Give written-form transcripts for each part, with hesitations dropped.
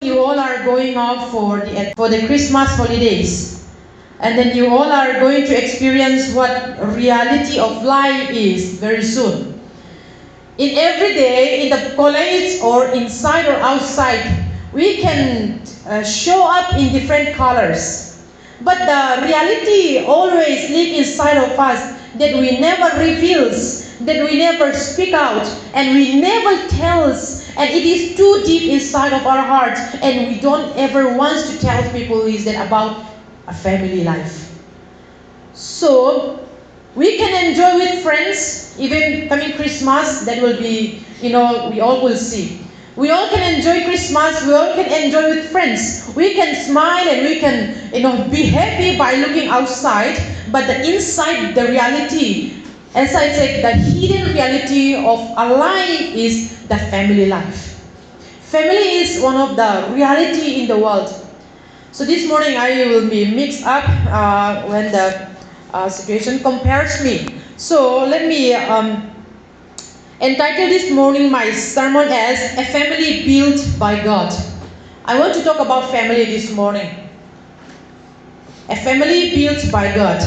You all are going off for the Christmas holidays, and then you all are going to experience what reality of life is very soon. In every day, in the college or inside or outside, we can show up in different colors. But the reality always lives inside of us that we never reveals, that we never speak out, and we never tells. And it is too deep inside of our hearts, and we don't ever want to tell people is that about a family life. So, we can enjoy with friends, even coming Christmas, that will be, we all will see. We all can enjoy Christmas, we all can enjoy with friends. We can smile and we can, be happy by looking outside, but the inside, the reality, as I said, the hidden reality of our life is the family life. Family is one of the reality in the world. So this morning I will be mixed up when the situation compares me. So let me entitle this morning my sermon as A Family Built by God. I want to talk about family this morning. A family built by God.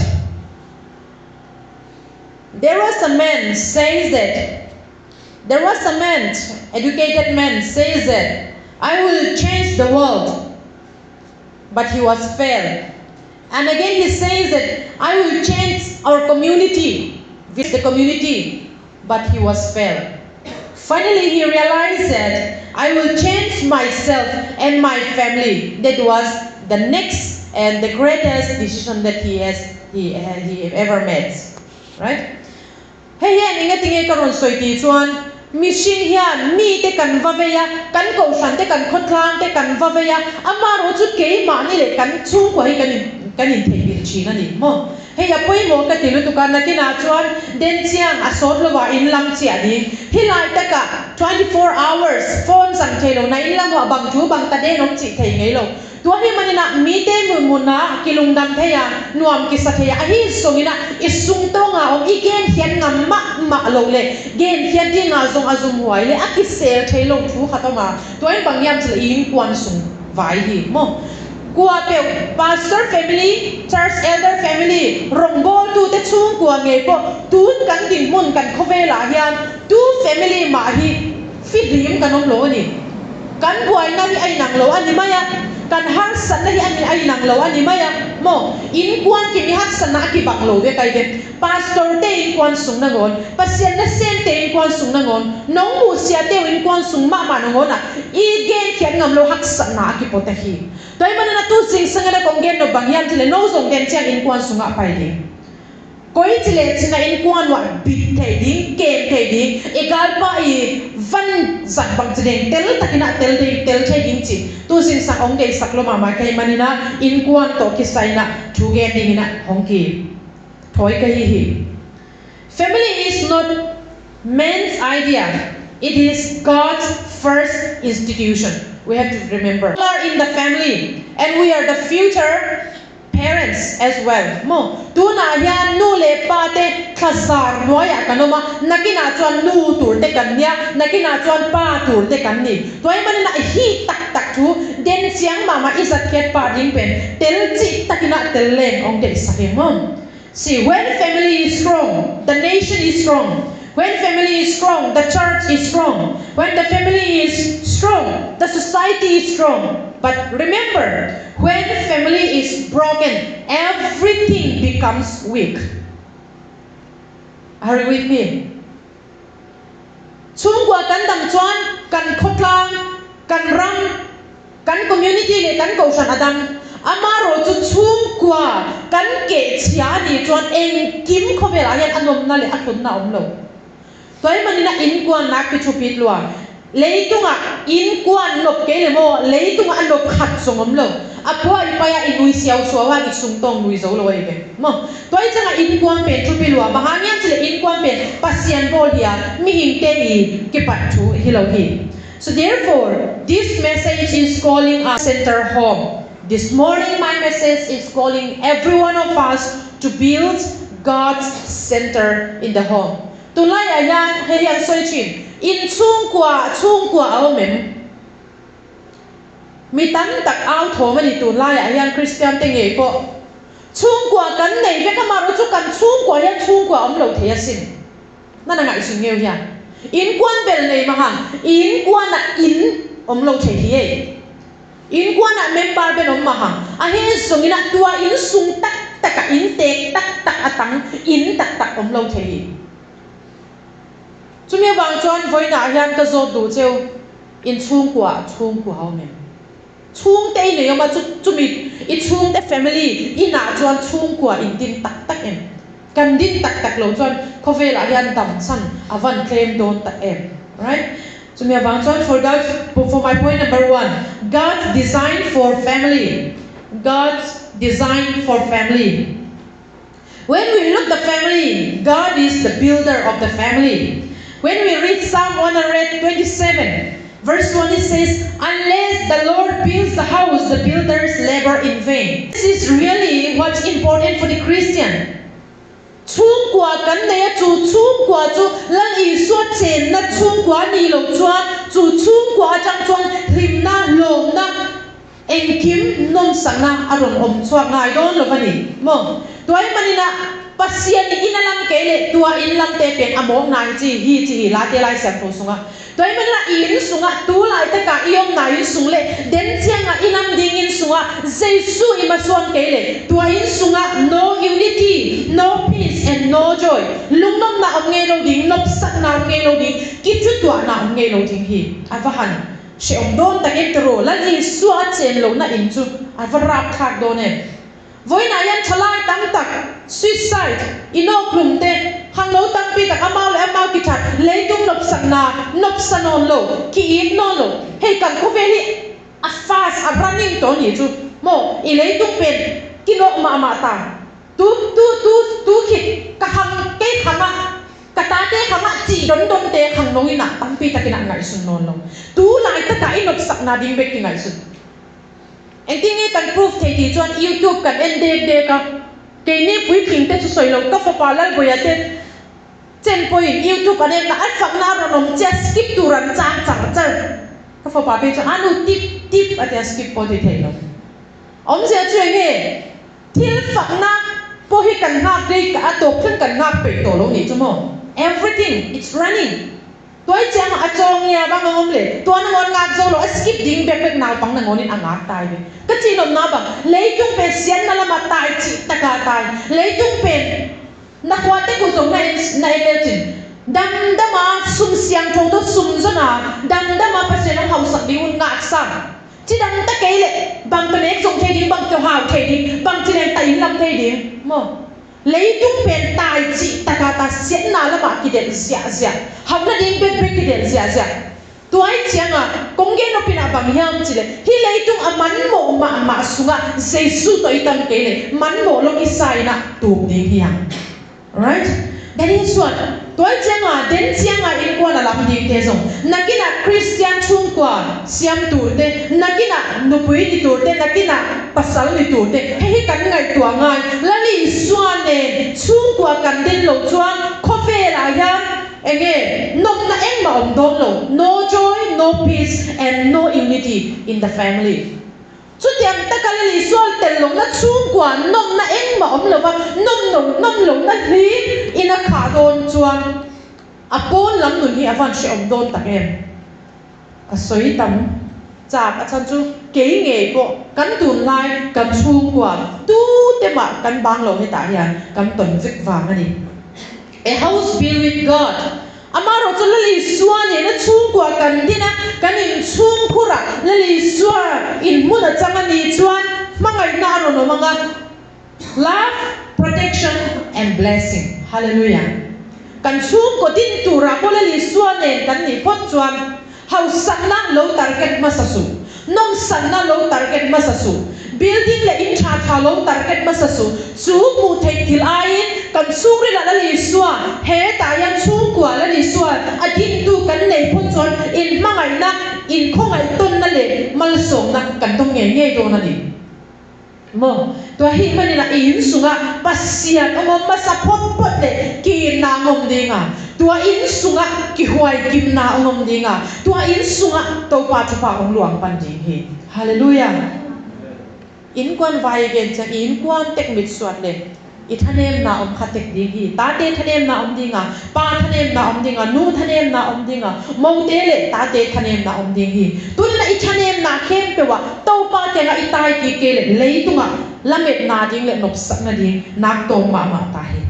There was a man, educated man, says that I will change the world, but he was failed. And again he says that I will change our community, with the community, but he was failed. Finally he realized that I will change myself and my family. That was the next and the greatest decision that he ever made. Right? Hey, ingat karon soiti chuan mission hian mi te kan vaveya kan kausan te kan khotlang te kan vaveya amaro chu ke ma ni le kan chung ko hi kanin thei china ni mo hey apoi mo ka tilu tukan na kina chuan den chiang asot lowa in lam chia di hilai taka 24 hours phone sang thelo na in lam wa bang chu bang ta de nom chi thei ngei lo tua hi manina mi te munna kilungdam theya nuam ki satheya ahi songina isung tonga om igen hian ngam ma lo le gen hian dinga zong azum huai le akisel thelo thu khatama toin bangyam chile in kwan sung vai hi mo kwa pe pastor family church elder family rongbol tu te chung kwa nge po tun kan din mun kan khovela hian tu family ma hi fidrim kanom lo ni kan buai na hi ai nang lo ani maya kan har san na hi ai nang lo ani maya mo in kwan ki mi hat san na ki bang lo ve kai ve pastor te in kwan sung na ngon pasien na sen te in kwan sung na ngon nong mu sia te in kwan sung ma ma ngon na I gen khian ngam lo hak san na ki pote hi toy man na tu sing sang na kong gen no bangyan chile no zong gen chiang in kwan sung a pai di koi chile china in kwan wa bit thei ding ken thei ding egal pa I van zat bang chideng tel takina tel thei ding chi tu sing sang ong dei saklo ma ma kai manina in kwan to ki sai na thu gen ding na hong ki thoi kai hi family is not man's idea, it is God's first institution. We have to remember we are in the family and we are the future parents as well. Mo tuna yan nu le pa te khasar noya kanoma nakina chuan nu tur te kan nia nakina chuan pa tur te kan ni toy man na hi tak thu den chiang mama isat khet pa ding pen tel chi takina tel leng ong de saking mom. See, when family is strong, the nation is strong. When family is strong, the church is strong. When the family is strong, the society is strong. But remember, when family is broken, everything becomes weak. Are you with me? Chungwa kan dam chuan kan khotlang kan ram kan community le kan kausan adam amaro chu chung kwa kan ke chia ni chuan eng kim khobela yan anom na le atun na omlo toy manina in kwan nak ki chupit lua leitunga in kwan lop ke le mo leitunga anop khat songomlo apoi paya inui siaw suwa ni sungtong nui zo lo ebe mo toy changa in kwan pe chupi lua mahaniam chile in kwan pe pasian bol dia mi him te I ke pathu hilo hi. So therefore this message is calling us center home. This morning my message is calling every one of us to build God's center in the home. Tulay ayan heyang soichin in chung kwa awmem มีตั้งตักเอาโถมันอีตูนไล่อายันคริสเตียนเต็งเอก็ชุ่มกว่ากันไหนเวก็มารู้จุกันชุ่มกว่ายันชุ่มกว่าอมเหลาเทียสินนั่นน่ะไงสิ่งเงี้ยยันอินกวนเบลในมาหังอินกวนน่ะอินอมเหลาเทียอินกวนน่ะเมมเบอร์เป็นอมมาหังอาเห็นส่งอินน่ะตัวอินส่งตักตักอินเตกตักตักตังอินตักตักอมเหลาเทียจุ่มยังวางจวนไว้น่ะยันก็จะดูเจ้าอินชุ่มกว่าเอาเนี่ยchung te ne ma chu mi I chung te family ina chuan chung kwa in din tak em kan din tak lo chuan khovela hian dam chan avan claim don tak em right so me awang chuan for my point number 1 God's design for family when we look the family God is the builder of the family when we read Psalm 127 Verse 1 it says, unless the Lord builds the house, the builders labor in vain. This is really what's important for the Christian. ชุ่มกว่ากันเนี่ยชุ่มกว่าแล้วอีส่วนเจนนะชุ่มกว่านี่ลงจวนชุ่มกว่าจังจวนริมนะลมนะเอ็งคิมนมสังนะอารมณ์อมชวกง่ายโดนหรือเปล่านี่มองตัวไอ้มันนี่นะปัสเซียนอินลังเกลตัวอินลังเตเป็นอโมงนายจีลาเตลายเสียงโพสุงะตัวมันละอินสุงะตัวลายตะกะยอมนายสุงเลเดนเชียงะอินำดิ่งอินสุงะเจสุอิมาสวนเกลตัวอินสุงะ no unity no peace and no joy ลุงน้องน่ะอมเงโลดิ่งนบสักน่ะอมเงโลดิ่งกิจตัวน่ะอมเงโลดิ่งฮีอันว่าหันเชื่อมโดนตะเกตโรและอินสวดเจนโลน่ะอินจุอันว่ารับขาดโดนเองวันนั้นยันทลายตั้งตัก suicide อินโนกลุ่มเตะหังโลตั้งปีตักอามาและอามากิจัดเลยตุ้งนบสันนานบสันนอนโลกีอินนอนโลเฮกันเขาเวลีอัฟฟาสอับรันนิ่งตัวนี้จุโมอีเลยตุ้งเป็นกิโลมาตาตู้คิดกะหังเกะหังอะกะตาเกะหังอะจีดนเตะหังน้อยน่ะตั้งปีตักกินอะไรสุนนอนโลตู้ลายตะกะอินนบสันนาดิ้งเบกินอะไรสุนเอ็งที่นี่กันพิสูจน์ที่จวน YouTube กันเอ็นเด็กๆกันเกนี่ผู้หญิงเตจุสวยลงก็ฟ้าปาลัลบุยเตเจนผู้หญิง YouTube กันเองนะอันฝักน่ารนมจะสกิปตุรันจังก็ฟ้าปาเป็นจวนอันนู้ทิปอันจะสกิปพอดีเทลอมเสียช่วยเงี้ยที่ฝักน่าผู้หญิงกันหักได้กับตัวเพื่อนกันหักไปตัวลงนี่จุ่ม everything it's runningตัวเจ้าอาจงเงียบางงงเลยตัวนังงานโซโล่สกิปดิ้งเบ็กนาวปังนังงนี่อ่างตายเลยก็จีนนนาบังเลยจุงเป็นเสียนนั่นละมาตายจีตะกาตายเลยจุงเป็นนักวัดที่กุศลในเมจินดังมาสุ่มเสียงโทษสุ่มซะนะดังมาภาษาของเขาสักดิวงัดซ้ำที่ดังตะเกยเลยบางเป็นเอกส่งเทดิ้งบางเจ้าหาวเทดิ้งบางที่เล่นไต่ลำเทดิ้งมั้งเลยจุงเป็นตายจีตะกาตาเสียนนั่นละมากิเดนเสียเขาหน้าดิ้งเป็นกิเดนเสียตัวไอ้เจ้าอ่ะกงเกนอพินาบางอย่างจีเลยที่เลยจุงอามันโมมาสุงะเซซูตัวอีตังเกยเลยมันโมลงอิสัยนะตูดิ้งยัง right แต่ที่ส่วนตัวไอ้เจ้าอ่ะเดินเชียงอ่ะอินกว่าน่ะลำดิ้งเทศงนักกินอ่ะคริสเตียนชุ่มกว่าเสียมตูเตนักกินอ่ะนุบุยดิตูเตนักกินอ่ะภาษาลิตูเตให้กันไงตัวไงแล้วนี่ส่วนเนี่ยชุ่มกว่ากันเดินหลงจวนคอฟเฟ่ละยังเองนมน่ะเอ็งมาอมโดนโล no joy no peace and no unity in the family สุดยังตะกันเลยส่วนเต็มลงน่ะชุ่มกว่านมน่ะเอ็งมาอมเลยว่านมหลงน่ะฮีอินะขาโดนจวนอาปนลำหนุนที่อวันเชื่อมโดนตะเอ็มก็สวยตั้มจากอาจารย์จูเก๋เงยก็กันตุนไล่กันชุ่มกว่าตู้เต็มอ่ะกันบางเราให้ตายยังกันตุนฟิกวางนั่นเองA house built with God อามาเราจะเลี้ยส่วนเนี่ยนะชุ่มกว่ากันที่นะกันอินชุ่มคุระเลี้ยส่วนอินมุนจังอันนี้ส่วนมังไงน่ารอนมังไง love protection and blessing hallelujah กันชุ่มกว่าดิ้นตัวเราก็เลี้ยส่วนเนี่ยกันนี่พอส่วนเขาสั่งนั่งโลตาร์เก็ตมาสูน้องสั่งนั่งโลตาร์เก็ตมาสู building เลยอินชาร์ทาโลตาร์เก็ตมาสูสูมูเทคิลไอกันสูริละละลิสวาเฮตายันสูกว่าละลิสวาอดินดูกันในพ้นจนอินมังไงนะอินคงไอต้นนั่นเลยมันส่งนะกันตรงเงี้ยโดนนั่นเองมั้งตัวหิมันนี่ละอินสุงะปัสเซียนอมมาสับพบเลยกินนางอมดีงะตัวอินสุงะกิหวยกิมนาอมดีงะตัวอินสุงะตัวปาจุปาของหลวงปันจิงเฮฮ hallelujah in kwan vai gen cha in kwan tek mit swat le I thanem na khatek ding hi ta te thanem na dinga pa thanem na dinga nu thanem na dinga mo te le ta te thanem na ding hi tun na I thanem na khem pe wa to pa te nga I tai ki ke le leitunga lamet na ding le nop sak na ding nak to ma ta hi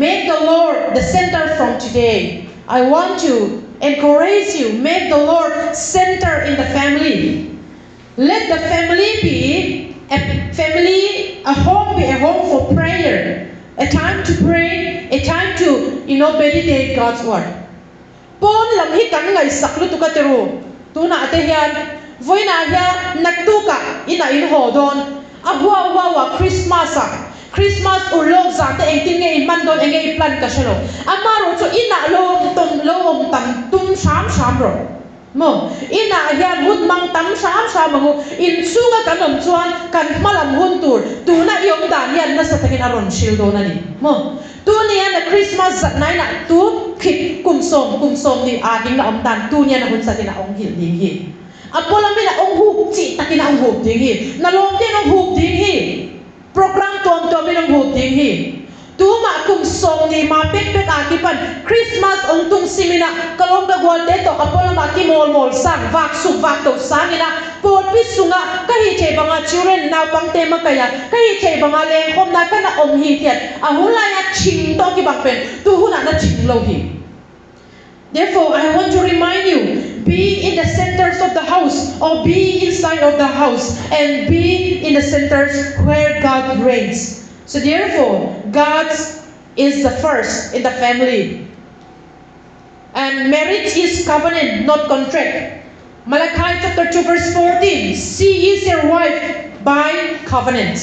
make the Lord the center from today I want to encourage you make the Lord center in the family let the family be a home be a home for prayer a time to pray a time to meditate God's word pon lam hi kan ngai saklu tu ka teru tu na te hian voina hia naktu ka ina in hodon ahwa wa Christmas ulog za te engtin nge man don enge plan ka shelo amaro cho ina lo tam tum sham ro mo ina hian hut mang tam sham mangu in sunga kanom chuan kan malam hun tur tu na yom dan hian na sa takin aron shil do na ni mo tu ni na Christmas zat nai na tu khit kum som ni a ding na om dan tu ni na hun sa tin ong hil ding hi apola mi na ong hu chi takin ong hu ding hi na lom tin ong hu ding hi program tom mi ong hu ding hi tu ma kum som ni ma pek a ki pan Christmas ong tung simina kalom da gol te to apola ma ki mol sang vak to sangina por pisunga ka hi che banga children now pang te ma kaya ka hi che banga le khom na kana om hi tiat a hula ya ching to ki bang pen tu huna na ching lo hi therefore I want to remind you be in the centers of the house or be inside of the house and be in the centers where God reigns so therefore God is the first in the family and marriage is covenant not contract Malachi chapter 2 verse 14 she is your wife by covenant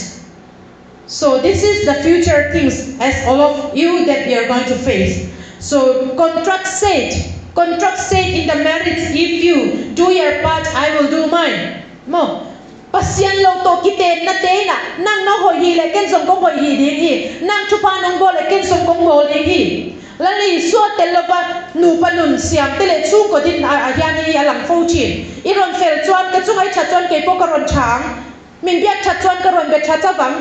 so this is the future things as all of you that we are going to face so contract said in the marriage if you do your part I will do mine mo pasian lo to kiten na te na nang no hoi hi le ken som kong hoi hi ding hi nang chupa nong bo le ken som kong bo ding hi lali so tel lo ba nu panun siam te le chu ko din a hian hi alang fo chin I ron fel chuan ka chung ai chat chuan ke po ka ron chang min biak chat chuan ka ron be chat chawang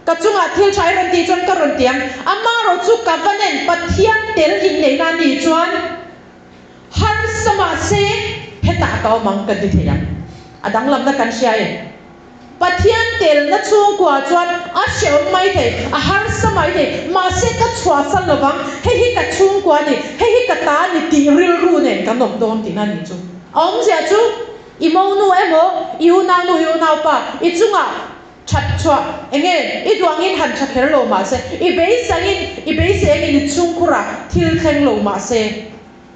ka chung a thil chai ron ti chuan ka ron tiang ama ro chu covenant pathian tel hin nei na ni chuan har sama se heta ka mang ka di theyam adang lam na kan siai pathian tel na chung kwa chuan a sheu mai the a har samai the ma se ka chwa sal lawang hi ka chung kwa ni hi ka ta ni ti ril ru ne ka nom don ti na ni chu ong sia chu imo nu emo yu na pa I chunga chat chwa enge I duangin han chakher lo ma se I be sangin I chung khura thil thleng lo ma se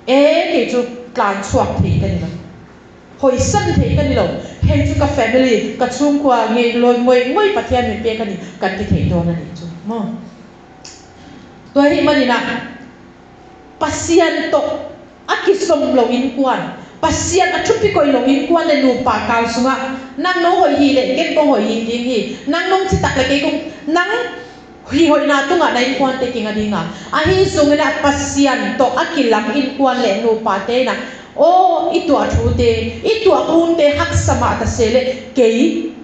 ke chu tlan chuak thi ka ni hoi san the ka ni lo hei chu ka family ka chung kwa nge loi moi pathian mi pe ka ni kan ti thei do na ni chu mo to hi manina pasian to akisom lo in kwan pasian athupi koi lo in kwan le nu pa kal sunga nang no hoi hi le ken ko hoi hi ding hi nang nong chi tak le ke kong nang hi hoi na tunga na in kwan te kinga dinga a hi sungena pasian to akilam in kwan le nu pa te na o itu athute itu akunte hak sama ta sele kei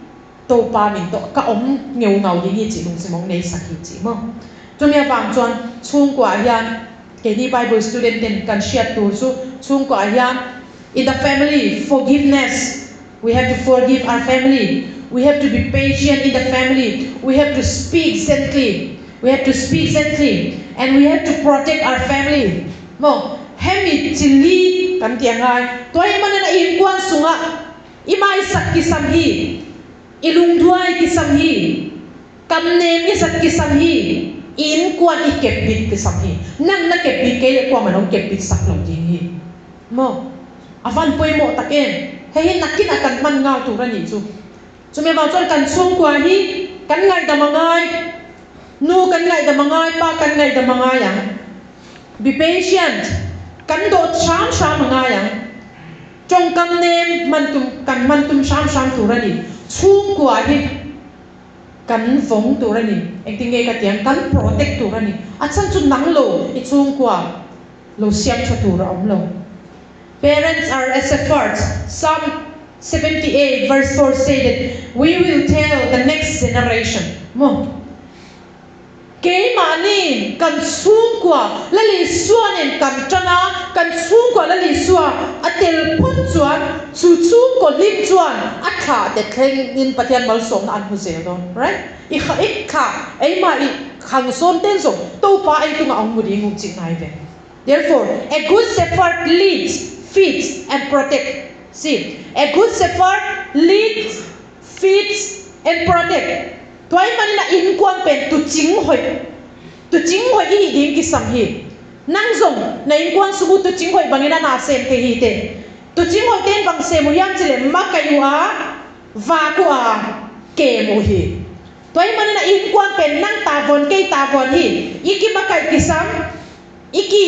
to pa min to ka om ngeu ngau ding hi chi lung simong nei sakhi chi mo chumya wang chuan chung kwa hian ke ni Bible student ten kan share tu chu chung kwa hian in the family forgiveness we have to forgive our family we have to be patient in the family we have to speak gently and we have to protect our family mo hemi chili kan tiangai toy manana in kwan sunga imai sak ki samhi ilung duai ki samhi kamne mi sak ki samhi in kwan ikep bit ki samhi nang na kep bit ke kwa manong kep bit sak long ding hi mo avan poi mo taken hei nakin akan man ngau tu rani chu chume ba chon kan chung kwa hi kan ngai da mangai nu kan ngai da mangai pa kan ngai da mangai yang be patient kan do sham nga yang trong kam nem man tum sham tu rani chung kwa hi kan vong tu rani engtinge ka tiang kan protect tu rani achan chu nang lo I chung kwa lo siam cha tu ra om lo parents are as efforts some 78 verse 4 say that we will tell the next generation มเกมานี่กันสูงกว่าละลิส่วนเกันจนะกันสูงกว่าละลิส่วนอเตลพุ่นจวนสูงกว่าลิมจวนอัฐาเด็ดเทงนินปะเทียนมัลสมอันหุเซลน์ right อีค่ะไอ้มาอีขังโซนเต้นส่งตู้ปลาไอ้ตัวงมุดีงุจิงไงเว้ therefore a good shepherd leads feeds and protect see a good shepherd leads feeds and protect ตัวไอ้มันน่ะอินกวนเป็นตุจิงหอยอีดิงกิสัมฮีนั่งส่งในอินกวนสมุตุจิงหอยบางอย่างน่าเซมเทฮีเตตุจิงหอยเต้นบางเซมุยังจิเลมักกายูอาวากัวเกมูฮีตัวไอ้มันน่ะอินกวนเป็นนั่งตาบอนเกยตาบอนฮีอีกิมักกากิสัมอีกิ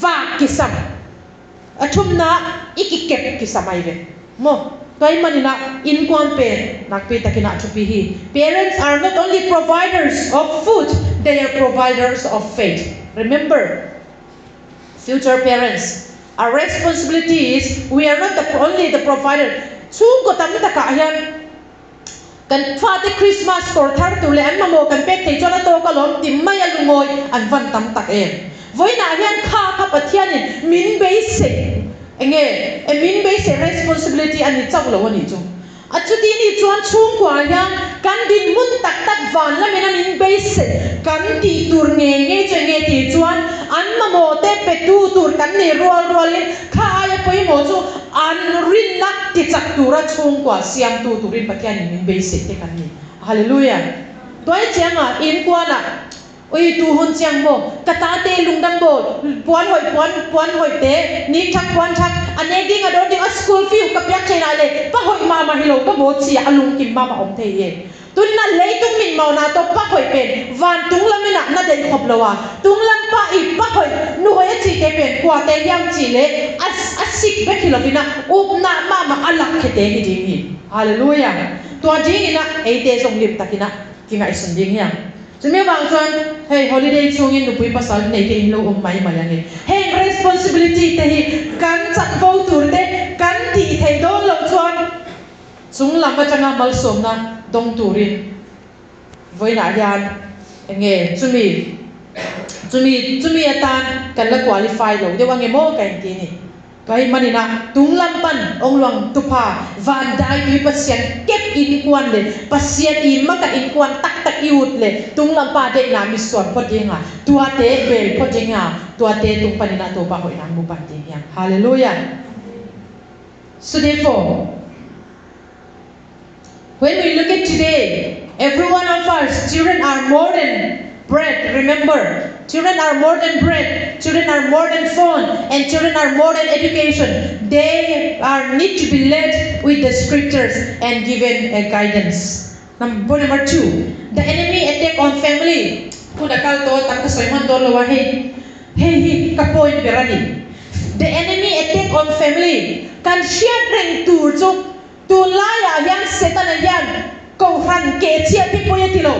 วากิสัมอชุมนะอีกิเก็บกิสัมไอเวโมตัวมันนะอินกวนเป็นนักพิทักษ์นักชุบิฮี Parents are not only providers of food, they are providers of faith. Remember, future parents, our responsibility is we are not only the provider. ช่วงก็ทำนี่ตะกะยันกันฟาที่คริสต์มาสก่อนทาร์ตุเลอันมาโมกันเป็กที่จวนโตก็ล้มติมไม่ยลุงอยอันวันทำตักเองวันน่ะยันข้าขับเทียนมินเบสิกเงี้ยมินเบส responsibility อันนี้จับเราวันนี้จุงอันจุดนี้จวนช่วงกว่ายังกันดินมุนตักวันแล้วมันมินเบสกันตีตัวเงี้ยจะเงี้ยตีจวนอันมาโมเตเป็ดตัวกันนี่รัวเลยข้าอย่าไปโมจูอันรินนักติดจักตัวระช่วงกว่าเสียมตัวรินปัจจัยมินเบสที่กันนี่ฮาเลลูยาตัวไอ้เจ้าอ่ะอินกว่าน่ะโอ้ยตูหุ่นเชียงโบกระตาเตลุงดังโบปวนหอยเตนี่ชักปวนชักอันนี้ดิ้งอะโดนดิ้งอะสกูลฟิวกับยักษ์ใจนายเลยป้าหอยมาฮิโลก็โบเชียลุงกินมาอมเทเยตุนนั่นเลยตุงมินมานาตัวป้าหอยเป็นวันตุงละมินะน่าเดินขบละวะตุงลันป้าอีป้าหอยนู่นจีเตเป็นกว่าเตยังจีเลยอัดสิกเบคิโลฟินะอุบนามาอัลลักเขเตกิดิ้งฮีฮาเลลูยาตัวจริงนะไอเตส่งลิบตะกินะกินไอสุนดิ้งยังจะไม่บางส่วนเฮ้ย holiday ช่วงนี้หนูไปภาษาในที่อินโลอมไม่มาอย่างนี้เฮ้ย responsibility แต่ที่การจัดโฟตูร์เด็กการที่ไทยโดนลงชวนสุ่งลำมาจังมาลสมนะดงตูรินไว้หน้ายานเงี้ยจุมีอาจารย์กันละ qualify หรอกเดี๋ยวว่าเงี้ยโม่กันทีนี่ก็ให้มันนี่นะตุงลำปันองหลวงตุพาวันได้ด้วยปัสยันเก็บอินควันเลยปัสยันอินมากอินควันตักอิวดเลยตุงลำปาเด็กนามิส่วนพอดีงาตัวเตะเบลพอดีงาตัวเตะตุงปันนี่นะตัวบ้าหอยนางมุปันดีงาฮาเลลูยา so therefore when we look at today every one of us children are more than bread remember children are more than bread children are more than phone and children are more than education they are need to be led with the scriptures and given a guidance number 2 the enemy attack on family kuna kalto tak soy man do lo hey kapoin berani the enemy attack on family kan share reng tur chu tu laya yang setan yan ko han ke chia pi poyetilo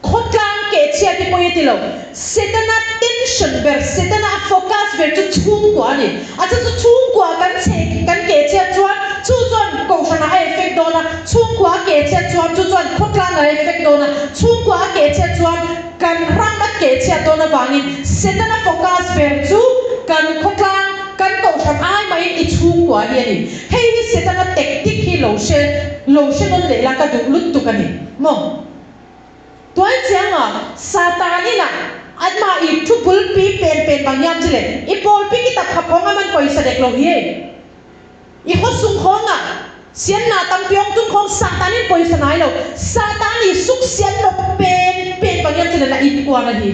khotlang ke chia pi poyetilo setana tension ber setana focus ber chu chung kwa ni acha chu chung kwa kan ke chia chuan chu chuan ko hana effect dona chung kwa ke chia chuan chu chuan khotlang effect dona chung kwa ke chia chuan kan rang na ke chia dona bangin setana focus ber chu kan khotlang kan ko hana ai mai i chung kwa hi ni hei setana tactic hi lo she on le la ka du lut tu kan ni moตัวเจ้าอ่ะซาตานี่นะอันมาอีทุบุลปีเป็นบางอย่างจิเลยอีบอลปีกิตับขับของมันคอยแสดงลงเย่อีข้อสุงของอ่ะเสียนหน้าตั้งเปียงตุ้งของซาตานี่คอยสนายเราซาตานี่สุกเสียนเราเป็นบางอย่างจิเลยละอีกว่านะฮี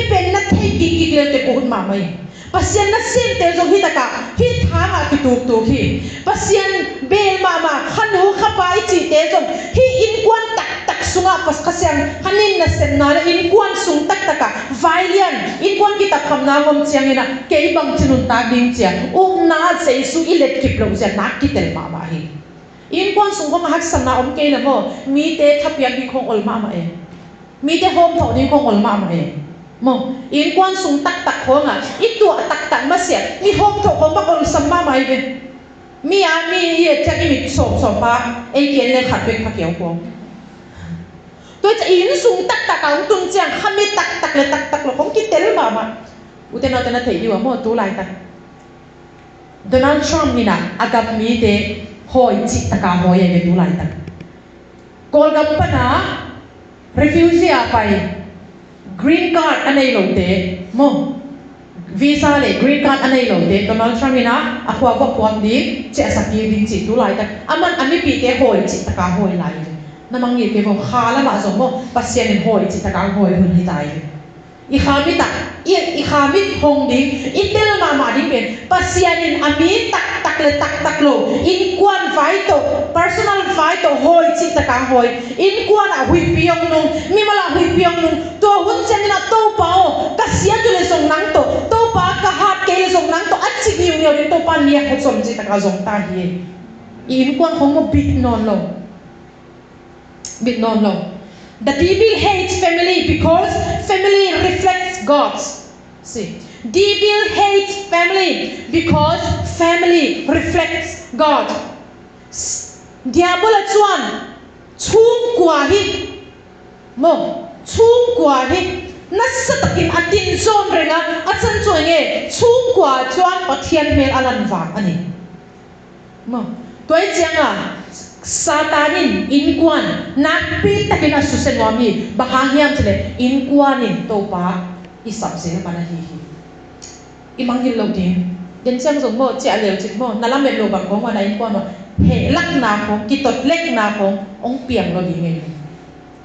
เป็นนักเทกิกเลยแต่กูหุ่นมาไม่pasien na sim te zo hi taka hi thanga ki tu hi pasien bel mama khanu khapa I chi te zo hi in kwan tak sunga pas kasyang hanin na sen na in kwan sung taka violin in kwan ki tak kham na ngom chiang ina ke bang chinun ta ding chiang na jesu ilet ki plong sia nak ki tel mama hi in kwan sung ngom hak san na ke la mo mi te thapyan bi khong ol mama e mi te hom tho ni khong ol mama e mo in kwan sung tak khong a I tua tak ma sia ni hom tho ko ba ol sam ma mai be มีจะกิมิดสอบมาไอเกียนเลยขัดเวกพักเกี่ยวกวงตัวจะอินสูงตักเอาตุนเจียงขมิตักเลยตักหรอกของกินเตลบ้ามาอุตนเอาแต่นาเทียว่าโมตัวไรตักโดนัลด์ทรัมป์นี่นะอากับมีเตะหอยจิตตะกาหอยยังตัวไรตักกอลกับปนาrefuse ไป green card อันไหนลงเตะโมvisa le green card anei lo te Donald Trump ina akwa ko pon di che sakki din chi tu lai tak aman ami pi te hoi chi taka hoi lai namang ye ke bo khala ba zo mo pasien in hoi chi taka hoi hun hi tai i khami tak i khami hong ding intel ma ding pen pasien in ami tak le tak lo in kwan vai to personal vai to hoi chi taka hoi in kwan a hui piong nung mi mala hui piong nung to hun chen na to pao ka sia tu le song nang to pa ka hat ke le song nang to at chi niu din to pa nia ko som chi taka zong ta hi in kwan hong mo bit non lo the devil hates family because family reflects God's see devil hates family because family reflects God diabol chuan chung kwa hi mo chung kwa hi nasatakin atin zon renga atsan chuange chung kwa chuan pathian mel alan wa ani mo toy chianga satanin inkwan nakpi takin asusen wami bahangyam chile inkwanin topa isap se na hi imangil lo din den chang zong mo che aleu chit mo nalam lo bang ko wa na inkwan he lak na ko kitot lek na ko ong piang lo di nge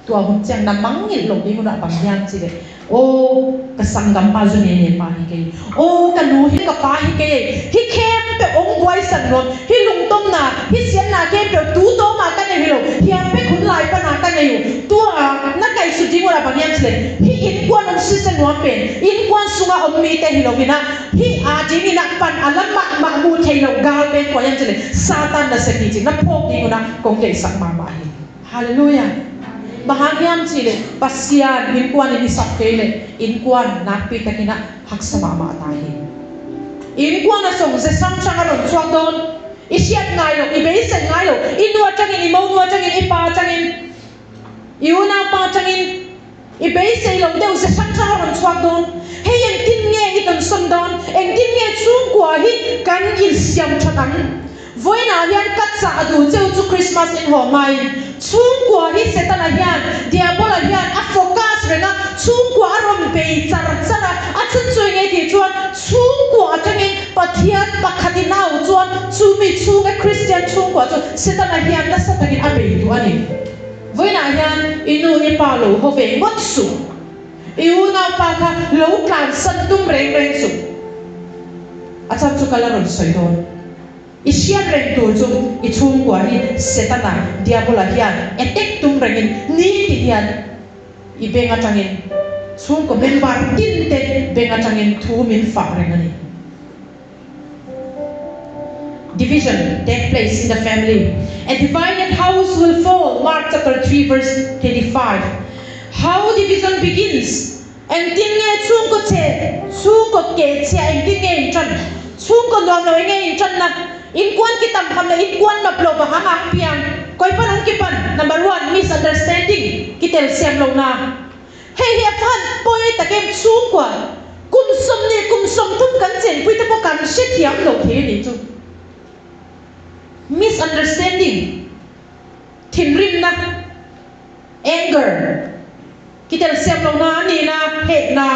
tua hun chang namangil lo di mo na bangyam chile o kasanggam pa zuni ne pa hi ke o kanu hi ka pa hi ke hi kem pe ong boy san ron hi lung tom na hi sian na ke pe tu to ma ka ne hilo hi am pe khun lai pa na ka ne yu tu na kai su di wala bang yam sle hi in kwan on season 1 pen in kwan sunga om mi te hilo bina hi a ji ni nak pan alam ma mu thei lo gal pe ko yam sle satan na se ki ji na phok di ko na kong ke sak ma hi hallelujah bahagiam chile pasian in kwan ni sakkele in kwan nakpi takina haksama ma tai in kwan na song se sam chang ron chuang don isiat ngai lo i be sen ngai lo in nuwa changin i mo nuwa changin i pa changin iuna pa changin i be sei lo deu se sam chang ron chuang don hey en tin nge i ton som don en tin nge chung kwa hi kan il siam chatang voina hian katsa adu cheu chu Christmas in ho mai chung kwa hi setana hian diabola hian a focus renga chung kwa rom be char chara a chen chui nge ti chuan chung kwa changin pathian pakhatina u chuan chu mi chung a Christian chung kwa chu setana hian na satangin a be tu ani voina hian inu ni pa lo ho ve ngot su iuna pa kha lo kan san tum reng su acha chu kala ron soi don isian reng tu chu I chung kwa hi setana diabola hian attack tum rengin ni ti hian I benga changin chung ko ben bar tin te benga changin thu min fa rengani division take place in the family a divided house will fall Mark chapter 3 verse 25 how division begins and tin nge chung ko che chung ko ke che en tin nge chan chung ko dom lo nge chan na in kwan kitam kham na in kwan na plo ba ha piang koi pan an kipan number 1 misunderstanding kitel sem lo na hey he fan poi ta kem chung kwa kum som thum kan chen pui ta ko kan se thiam lo the ni chu misunderstanding thin rim na anger kitel sem lo na ni na he na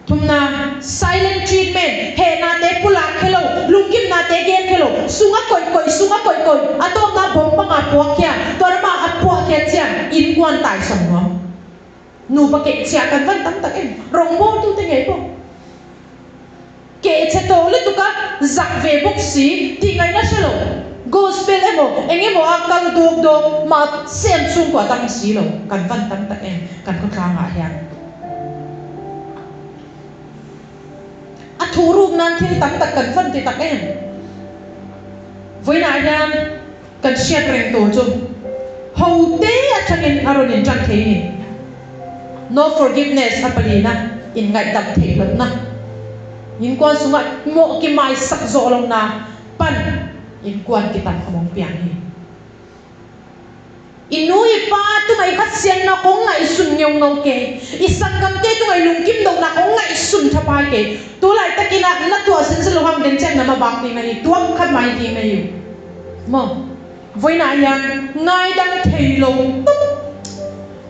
thumna silent treatment he na te pula khelo lungkim na te gen khelo sunga koi atom na bom pa nga po kya torma appo kya chang in kwan tai sam no nu pa ke sia kan van tam tak em rong bo tu te nge po ke che to le tu ka zak ve bok si ti ngai na selo gospel emo engemo akal dog ma sem chung kwa tang si lo kan van tam tak em kan ko tha nga hian thuruk nan thil tam tak kan fan ti tak em voina hian kan siat reng to chu ho te a changin aron in chang thei ni no forgiveness apalina in ngai dam thei lot na in kwan sunga mo ki mai sak zo long na pan อินกวนกิตันขมงเปียงนี่อินุยป้าตัวไอ้ขัดเสียงนักองไงสุนเงียวเงาเกอิสังกัมเกตัวไอ้ลุงกิมดงนักองไงสุนทับไปเกตัวไหลตะกินนักตัวสินสโลหังเดนเจนนามาบังดีไงตัวขัดไม่ดีไงอยู่มั้งวันนั้นยังไงดังเทลงตุ๊บ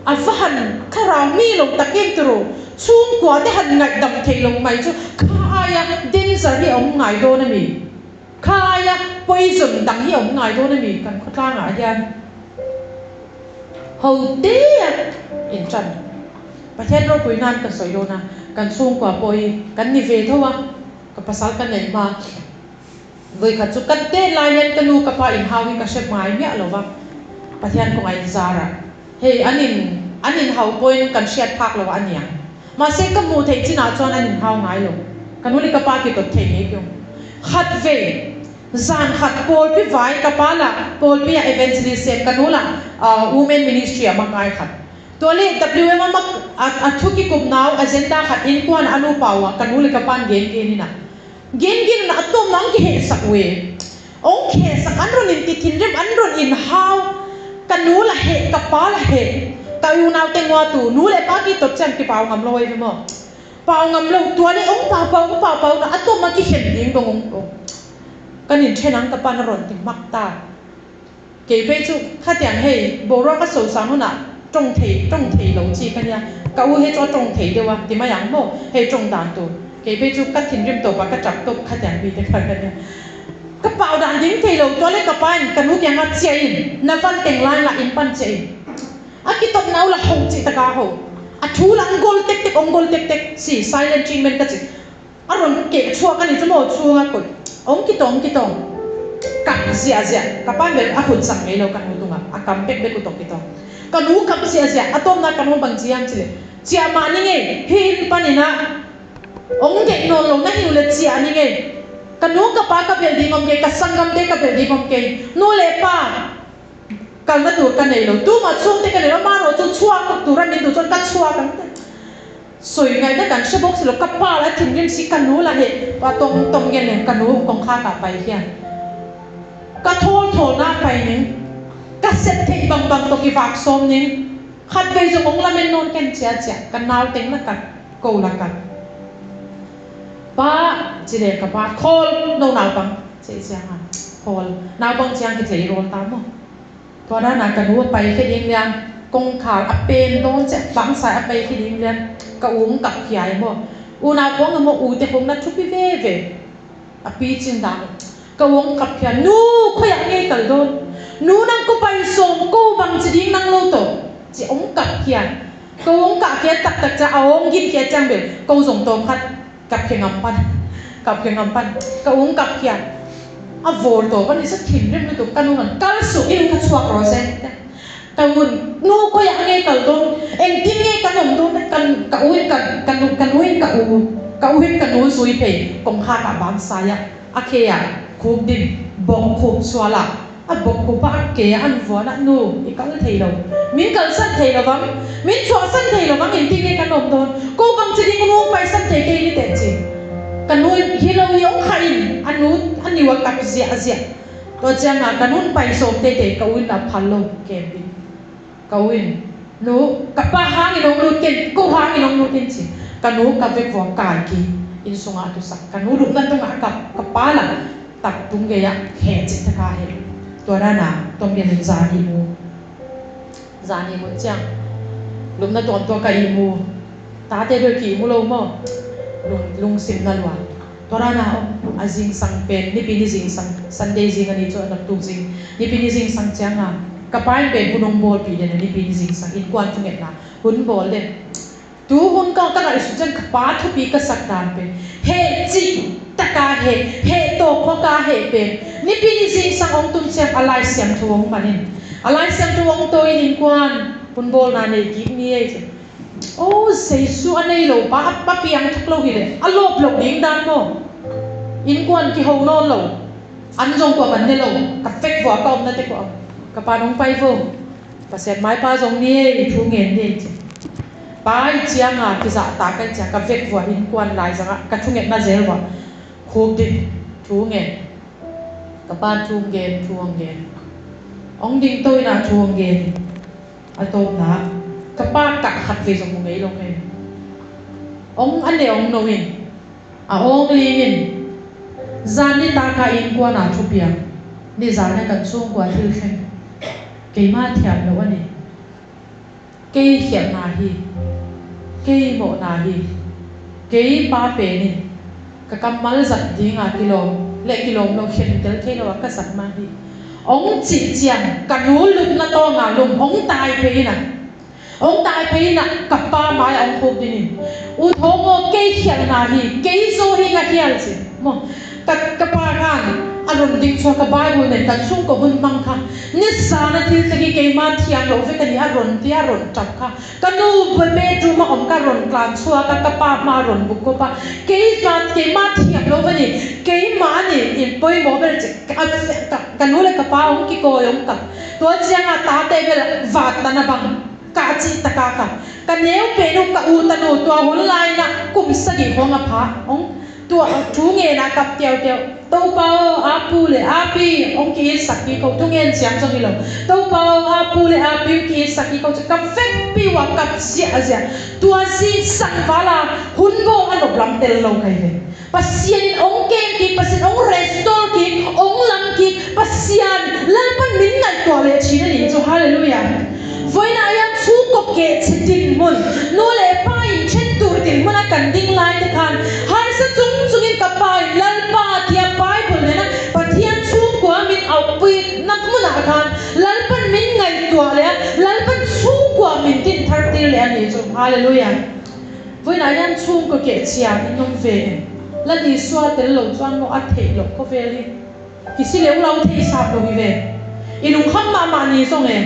อัลฟาหันข้ารามีลงตะเกียงตรูช่วงกว่าที่หันไงดังเทลงไม่จู่ข้ายเดนสรีองไงโดนมีข้ายไปจุดดังที่องไงโดนมีกันข้างอะไรยันเฮาเดียอินจันประเทศเราปุยนานกันสวยโดนะกันสูงกว่าปุยกันนิเวศเท่าว่ากับภาษากันไหนมาเว้ยขัดสุกันเต้ลายยันกันนูกับป้าอินฮาวิกับเชฟไม้เนี่ยหรอวะประเทศของไอ้ซาระเฮ้ยอันนี้เฮาปุยกันเชียดพักหรอวะอันนี้มาเซ็กกับมูเทจินาจวนอันนี้เฮาไงหรอกันนู้นกับป้าที่ตัวเทนี่กูขัดเวจานขัดโพลพิวายกับป้าละโพลพิเอเวนต์ดิเซมกันนู้นละwomen ministry มาไงขัดตัวเลข WM มาทุกิกุมนาว agenda ขัดอินกวนอนุปาวกันนู้นกับป้าเกณฑ์นี่นะเกณฑ์นะตัวมังเกศสักเวองเกศสักอันรุนอินติทินริมอันรุนอินฮาวกันนู้นละเหกับป้าละเหกายูนาวเต็งว่าตูนู้นเลยป้ากี่ตบจันกี่ป่าวงำลอยไปมั้งป่าวงำลอยตัวนี้องป่าวนะอัตัวมังกี่เห็นดิ้งตรงองกันอินเช่นนั้นกับป้านรอนถึงมักตาเกี่ยวไปจุข้าแต่งให้โบราณก็สาวสาวนู่นน่ะจงเทเหลาจีกันยังก็ว่าให้จอจงเทเดียวว่าที่มาอย่างโม่ให้จงด่านตัวเกี่ยวไปจุก็ทิ้งริมตัวปากก็จับตัวข้าแต่งบีเด็กกันเนี่ยกระเป๋าด่านดิ้งเทเหลาตัวเล็กกับป้านกันนู้นยังอัดเจียนนับวันเต็งลายละอินปันเจียนอากิตบน้าละหงจิตกาโหอาทูลังกอลเต็กองกอลเต็กสิ silent treatment กันสิอารมณ์เกี่ยวชัวกันนี่จะโม่ชัวกันองกิตองกับเสียกับป้านเบ็ดอาหุ่นสั่งให้เรากันหูตุงอ่ะกำเป็ดเบ็ดกุตองกิตองกันหูกับเสียอะตอมนักกันหูบังเจียมสิเลยเจียมานี่ไงหินปานี่นะองเด็กนอนลงนั่งอยู่เลยเจียนี่ไงกันหูกับป้ากับเบ็ดดีงอมเกยกับสังกัมเด็กกับเบ็ดดีงอมเกยนู่นเลยป้ากันมาดูกันไหนเราตู้มาช่วงที่กันไหนเรามาเราจะชัวกับตัวรันนี่ตัวจนกัดชัวกันสวยไงแต่กันเชฟบอกสิเรากับป้าแล้วถึงเรื่องสิกันหูละเหตุว่าตรงเงี้ยเนี่ยกันหูกองข้ากลับไปเที่ยก็โทษหน้าไปนึงก็เสร็จที่บางตัวกีฝากซ้อมนึงขัดไปจงองละเมนนอนกันเจียกันนาวเต็งละกันกูละกันป้าจีเด็กกับป้าโคลโนนาวบังเจียงอ่ะโคลนาวบังเจียงกิจโรนตามมั้งตอนนั้นกันรู้ไปแค่ยิงเรียนกงข่าวอัปเป็นโดนเจ็บฝังสายอัปไปแค่ยิงเรียนกะอุ้งกับใหญ่มั้งอูนาวพงกับมั้งอูแต่ผมนัดชุบพี่เว่อัปปีจินดาวกะวงกับเพียนูขยันเงยกันโดนนูนั่งก็ไปส่งกูบังจีดิ้งนั่งโลโต้จีองกับเพียกะวงกับเพียตักจะเอาองยิบเพียจังเบลกูส่งตรงพัดกับเพียงำปันกะวงกับเพียอโวลโต้วันนี้สักถิ่นเรื่องนั้นตัวกันนู่นกัลสุอินกัลสวากโรเซนกะวุนนูขยันเงยกันโดนเอ็งทิ้งเงยกันโดนกันกะอุ้ยกันนูสุยเพย์กงข้ากับบางสายอาเคียคูบดินบอกคูบสวาละบอกคูบปะเกียอันวัวนักนูอีกกันเทโลมิ้นกันสั้นเทโลบังมิ้นชัวสั้นเทโลบังเห็นที่นี่กันนมโดนกูบังจีนี่กูนูไปสั้นเทเกนี่เด็ดจริงกันนูฮิโลยองขันอันนี้ว่ากับเสียตัวเจ้าหน้ากันนูไปส่งเตะกวินละพันโลเก็บบินกวินนูกับป้าหางอีน้องนูเก่งกูหางอีน้องนูเก่งจริงกันนูกับเวกวัวกายกีอินสงอาตุสักกันนูลุกนั่นตรงกับป้าละตักตุงเกียแห่จิตกาเห็นตัวด้านหน้าต้องเรียนจานีมูเจียงลุกนั่นตัวกับอีมูตาเตะด้วยกี่มูโลมั้งลุงสิมนั่นวันตัวด้านหน้าอาจิงสังเป็นนี่ปีนี้จิงสังซันเดย์จิงอันนี้จวนนับตุงจิงนี่ปีนี้จิงสังเจียงอ่ะกับป้าเป็นหุ่นบอลปีเดียนี่ปีนี้จิงสังอินกวนจุงเอ็ดนะหุ่นบอลเลยดูหุ่นก็ตั้งแต่สุดจังกับป้าทุกปีก็สักดานเป็นเฮจิตะกาเฮโตพกาเฮเป็นนี่ปีนี้สิ่งสังองตุนเสียงอะไรเสียงทวงมันนี่อะไรเสียงทวงตัวอินกวนปุ่นโบลนาเนกิกนี่เองโอ้เสียส่วนในโลกป้าเปียงทุกโลกเลยอารมณ์โลกดิ้งดันโมอินกวนกี่ห้องนอนโลกอันจงกว่ามันในโลกกับเฟกหัวกอมนั่นเด็กว่ากับปาน้องไปฟุ้งภาษาไม้ปาจงนี่ทุ่งเงินนี่ป้าเจียงอ่ะกิจตากันเจียงกับเฟกหัวอินกวนหลายสังกับทุ่งเงินน่าเจ๋งว่ะคูบดิทุ่งเงิน กะปานทุงเกนทวงเกนองดิงตัวน่ะทวงเกนอะตบนะกะปากะขัดเวสมุงไงลงเององอันเดองโนวินอะองลีวินจานนี่ตากะอินกว่าน่ะทุเปียนี่จานน่ะกันซุงกว่าทิลเข็มเกยมาเถียมแล้ววันนี้เกยเขียนนาฮีเกยโมนาฮีเกยปาเปนินกะกำมัลจัดดิงากิโลเล็กกิโลโลเข็นเตลเทโลกะสัตมาฮีองจิเจียงกันนูลุกนะโตงาลุมองตายไปน่ะองตายไปน่ะกับป้าไม้องคุบดินิอุทงโอเกยเขียนนาฮีเกยโซฮีงาเขียนสิมองตัดกับป้ากันอารมณ์ดิ้งชัวกับไบเบิลเนี่ยตัดชุ่มกับบุญมังค่ะนิสานะที่จะกี่มาเทียงเราเวกันนี่อารมณ์ที่อารมณ์จับค่ะกันนูเบเจูมาอมกันรอนกลางชัวกับป้ามารอนบุกกับป้าเกยมาเทียงเราวันนี้เกยมาเนี่ยอินปอยโมเบลจะกันนูเลยกับป้าองกิโกยองกับตัวเจียงอาตาเตเบลวาดตานะบังกาจิตะกากันกันเนวเป็นอุกอูตนูตัวหุ่นลายนะกุมสกิของอภาองตัวทุเงนะกับเตียวตัวเปาอาปูเลอาปีองกีสักกี่เขาทุเงินเสียงจังกิโลตัวเปาอาปูเลอาปีกีสักกี่เขาจะกับเฟกปีวากับเสียตัวซีสักวาลาหุ่นโบอันอบลำเตลโลกันเลยปัสยานองเกมกีปัสยานองเรสโตร์กีองลังกีปัสยานลัลปันมินนัดตัวเลชีนั่นเองจูฮาเลลูยาวันนั้นยังชูกบเกตดินมุนโนเลปายเช่นตัวดินมุนกันดิ้งไล่ที่คันหายสะจุงอินกับปายลัลปาเทียปายบุญเนี่ยนะปะเทียนชูกว่ามินเอาปีนักมุนอาคันลัลปันมินไงตัวเลยลัลปันชูกว่ามินดินทัดตีเลยอันนี้จูฮาเลลูยาวันนั้นยังชูกบเกตเชียมินน้องเวรแล้วดีสวดเตลโลจวนโมอัดเทลก็เวรีกิสิเลวเราเทสาบโลวิเวอินุขัมมานีส่งเอง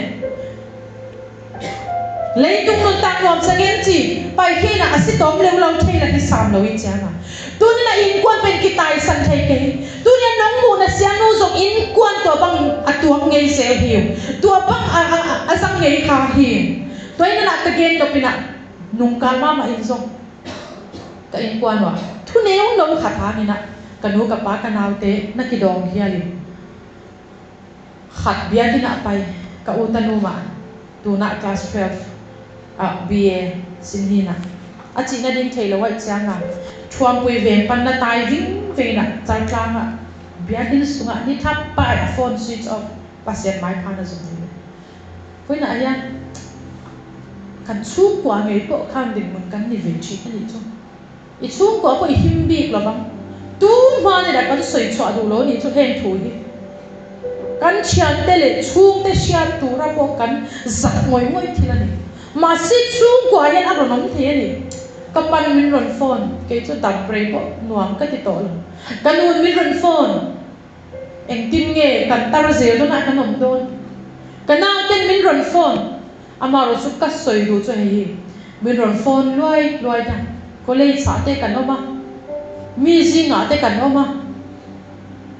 เลยตุ้งนุ่งตางรวมสังเกตจีไปที่น่ะสิตอมเลวเราเทน่ะที่สามเราอินเจ้าน่ะตัวนี้น่ะอินกวนเป็นกิตายสันเทเกยตัวนี้น้องมูน่ะเสียนูส่งอินกวนตัวบังตัวเงยเสียหิวตัวบังสังเงยขาหิวตัวนี้น่ะตะเกียนตัวปีน่ะนุ่งกามาอินส่งก็อินกวนว่ะทุเนวน้องขัดทางนี่น่ะกันนูกับป้ากันเอาเตะนักกิดองเฮียลิขัดเบียที่น่ะไปกับอุตนูมาตัวน่ะคลาส12BA สินนี่นะอาจีน่าดิ้งเทลไว้เจ้างานชวนปุยเวงปันนาตายวิ่งเวงน่ะใจกลางอ่ะเบียดิ้งสุงอ่ะนี่ทับไปโฟนสวิตช์ออฟปัสเซียนไม้พานะสมบูรณ์เพื่อนอะไรอ่ะกันชูกว่าไงพวกข้ามดิ่งเหมือนกันนี่เวงชีนั่นอีจ้ะอีชูกว่าพวกอีหิมบีกหรอบ้างตู้มาเนี่ยแต่กันสวยชัวดูโลนี่จุดเห็นถุยกันเชียนเตะชูงเตะเชียนตัวเราพวกกันจับงอยทีละนี่มาสิชูกว่ายันอารมณ์น้ำเทียนี่กับปันมินรอนโฟนเกจะดับเบรกหน่วงก็ติดต่อลงกันนูนมินรอนโฟนเอ็งติมเงกันตาร์เซลต้องขนมโดนกันน่าเต้นมินรอนโฟนอามารู้สึกกัดสวยดูจะเฮียมินรอนโฟนรวยจังก็เลยสาเตกันออกมามีสิ่งหาเตกันออกมา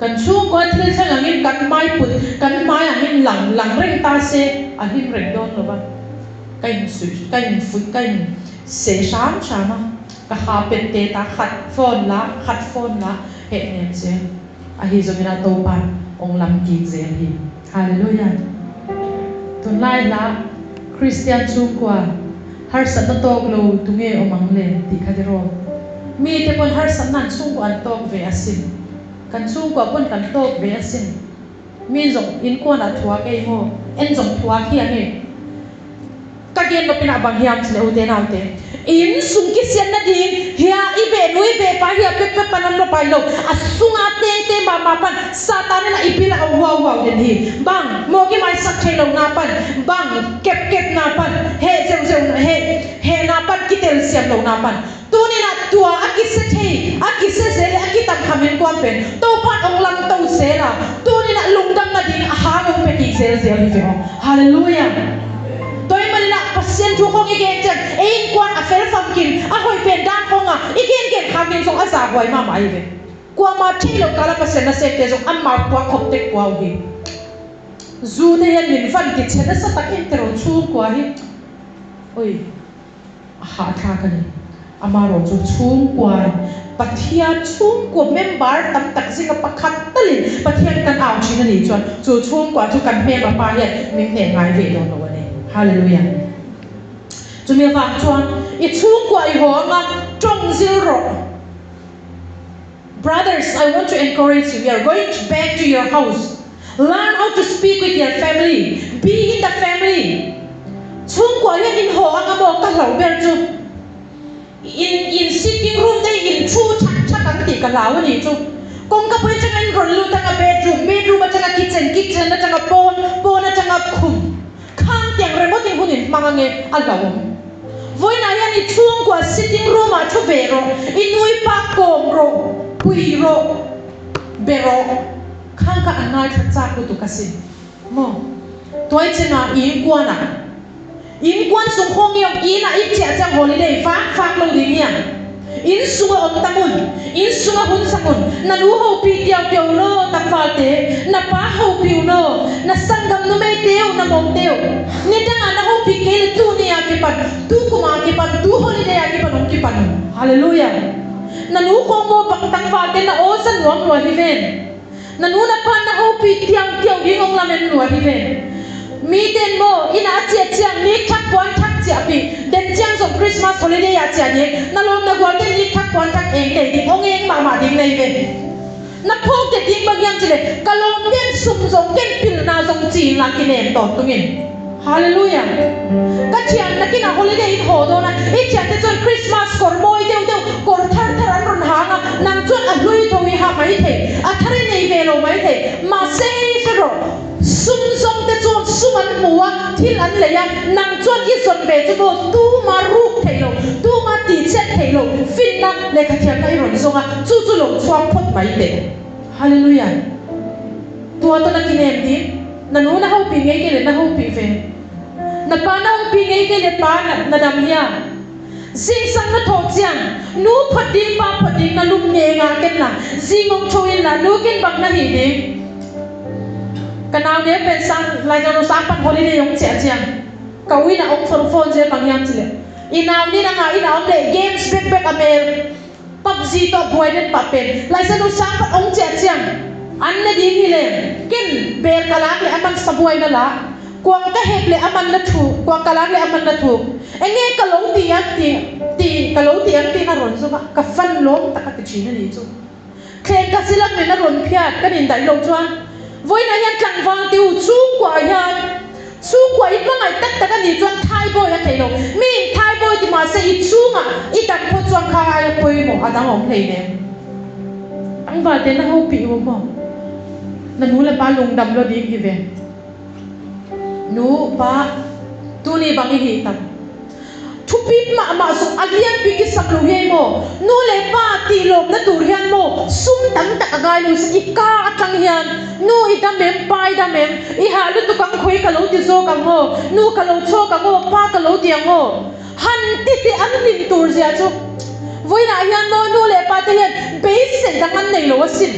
กันช่วงก่อนที่ฉันอย่างนี้กันไม้ปุ่นกันไม้อย่างนี้หลังเร่งตาเซอันนี้เร่งโดนหรือเปล่ากันสุดกันฟุดกันเสียช้ำมาก็หาเป็นเตตาขัดโฟนละเห็นเนี่ยเสียอาฮิจมินาโตปันองลำกีเสียหิฮาเลลูยาตุนไล่ละคริสเตียนชูกว่าฮาร์สันโตกโลตุเงอมังเลติคาเดโรมีแต่คนฮาร์สันนั่นชูกว่าโตกเวสินกันชูกว่าคนกันโตกเวสินมีจงอินกวนอัฐวกเอโมเอ็นจงทัวเฮียเฮก็เกณฑ์เราเป็นบางอย่างสิเลวเตนเอาเตอินสุงกิเซียนนั่นเองเฮียอีเบนุยเบปาเฮียเป๊ะปันนั่นเราไปโลอัสุงอาเตมาปันซาตานนั่นอีพิลาว้าวเดนฮีบังโมกิไม่สักเชลนาปันบังเก็บนาปันเฮเซลเฮนาปันกิเตลเซียมลนาปันตัวนี้นะตัวอากิเซเทอากิเซเซเลอากิตัมคำเห็นกวนเป็นตัวปัดองลังตัวเซล่ะตัวนี้นะลุงดังนั่นเองหาลงไปกิเซลฮิเฟอฮาเลลูยาตัวมันละพัศยันทุกคนอีกเจ็ดเองกวนอาเฟลฟังกินอาคอยเป็นด้านของอ่ะอีกเก่งข้ากินส่งอาสาไว้มาไม่เลยกว่ามาที่เราการพัศยันเสกเตจงอันมาตัวขบเด็กกว่าหิจูเดียนหินฟันกิจเช่นสตักอินเตอร์ชูกว่าหิโอ้ยหาทางกัน amaro chu chung kwa pathia chung kwa member tam tak singa pakhat talin pathian kan aw china ni chuan chu chung kwa chu kan me pa hian mi hne ngai ve do no ni hallelujah chumi wa chuan I chung kwa I honga tong zero. Brothers, I want to encourage you. We are going back to your house. Learn how to speak with your family. Be in the family. Chung kwa yan in ho ang amo kalaw berjo. In sitting room day in chu chak ang ti kalaw ni chu. Kung kapoy chang ron lu tanga bedroom at changa kitchen at changa pon at changa khum. Kang tiang remote hunin mga nge alawom. Voi na yan I chung kwa sitting room at chu bero. Inui pa kong ro. Pui ro. Bero. Kang ka anay katsak to kasi. Mo. Tuay chena iingkwan na. Iingkwan sung hong yung ina itya chang holiday. Fak lo din yan. In sunga on tamun. In sunga hun sangun. Naluhaw pi tiyaw no takfate. Napahaw pi no. Nasanggam no may tiyaw na mong tiyaw. Nidang anahaw pi kail tu ni akipan. Tu kumakipan. Tu holiday akipan ong kipan. Hallelujah. Naluhaw mo pang takfate na osan wang wahiven. Nanuna pa na hopi tiang yung lamen nuwa hiven. Miten mo ina tiang ni tak puan tak tiapi. Den tiang som Christmas holiday tiang ni nalom na gwal den ni tak puan tak eng di ong mama ding nei ben. Na pok de ding bagyang chile kalom den sum zong den pil na zong chi lang kinem to tungin. Hallelujah. Kachian na kina holiday ho do na tiang de chon Christmas kor moi deu kor thar ron hanga nang chon a lui to wi ha mai the. A thare nei velo mai the. Ma sei fero. Sum zong de chon suman muwa thil an leya nang chon I son be chu tu ma ru thelo. Tu ma ti chet thelo. Fin na le khachian na ron zonga chu lo chuang phot mai the. Hallelujah. Tua to na kinem di nanu na ho pi ngai ke le na ho pi ve. Na pa na ho pi ngai ke le pa na dam ya. Sing sang na thok chiang nu phating pa phating na lum nge nga ken na zingong choin na nu ken bak na hi ni kanaw ne pen sang lai no sang pan holiday yong che chiang kawi na ong phone je bang yang chile inaw ni na nga inaw le games back amel PUBG to avoided papen lai sa no sang pan ong che chiang an na ding hi le ken ber kalak le aman sabuai na la kuang ka hep le aman na thu kuang kalak le aman na thu enge kalong ti kalong ti na ron so ka fan long ta ka chi na ni chu khen ka silam me na ron phiat ka nin dai lo chuan voi na yan tlang wang tiu chu kwa I ba ngai tak ka ni chuan thai boy ha thelo mi thai boy ti ma se I chu nga I tak pho chuan kha ai poi mo adang ong thei ne ang ba te na ho pi mo na nu la ba lung dam lo ding hi ve nu pa tu ni bang hi tam thupit ma so alian pi ki sak lo ye mo nu le pa ti lom na tur hian mo sum tam tak agai lo si ka atang hian nu I da mem pai da mem I ha lu tu kang khoi ka lo ti zo kang ho nu ka lo cho ka ho pa ka lo tiang ho han ti an nin tur zia chu voi na hian no nu le pa te hian be se dang an nei lo sin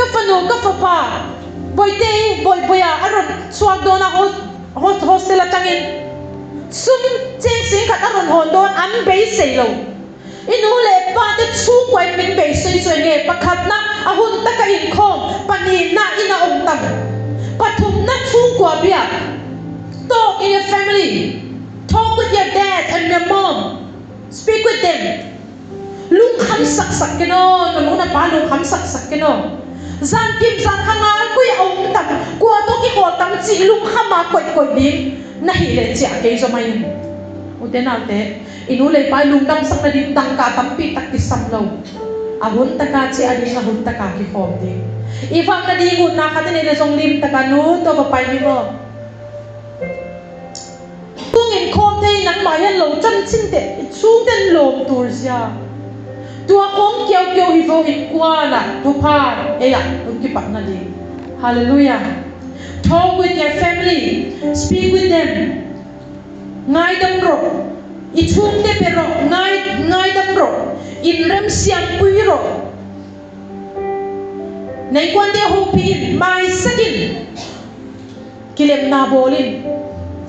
ka fa no ka fa pa boy ya aron swag do na hostel atangin sum cheng sing khat aron hon don an be sei lo inu le pa te chu kwai min be sei so nge pakhat na ahun ta ka in khom pani na ina ong tam pathum na chu kwa bia talk in your family talk with your dad and your mom speak with them lung kham sak keno no na pa lung kham sak keno zan kim zan khanga kui ong tam kwa to ki ho tam chi lung khama koi din na hi le chia ke zo mai uten alte inu le pai lung dam sak na din tang ka tam pi tak ki sam lo ahun ta ka chi ani na hun ta ka ki khom di ifam na di ngun na kha te ne le song lim ta ka nu to ba pai ni mo tung in khom te nang ma yan lo chan chin te chung ten lom tur sia tua ong kiao hi vo hin kwa na tu pa eya un ki pat na di hallelujah talk with your family speak with them ngai dam ro I chung te pero ngai dam ro in rem siang pui ro nei kwan de ho pin mai sakin kilem na bolin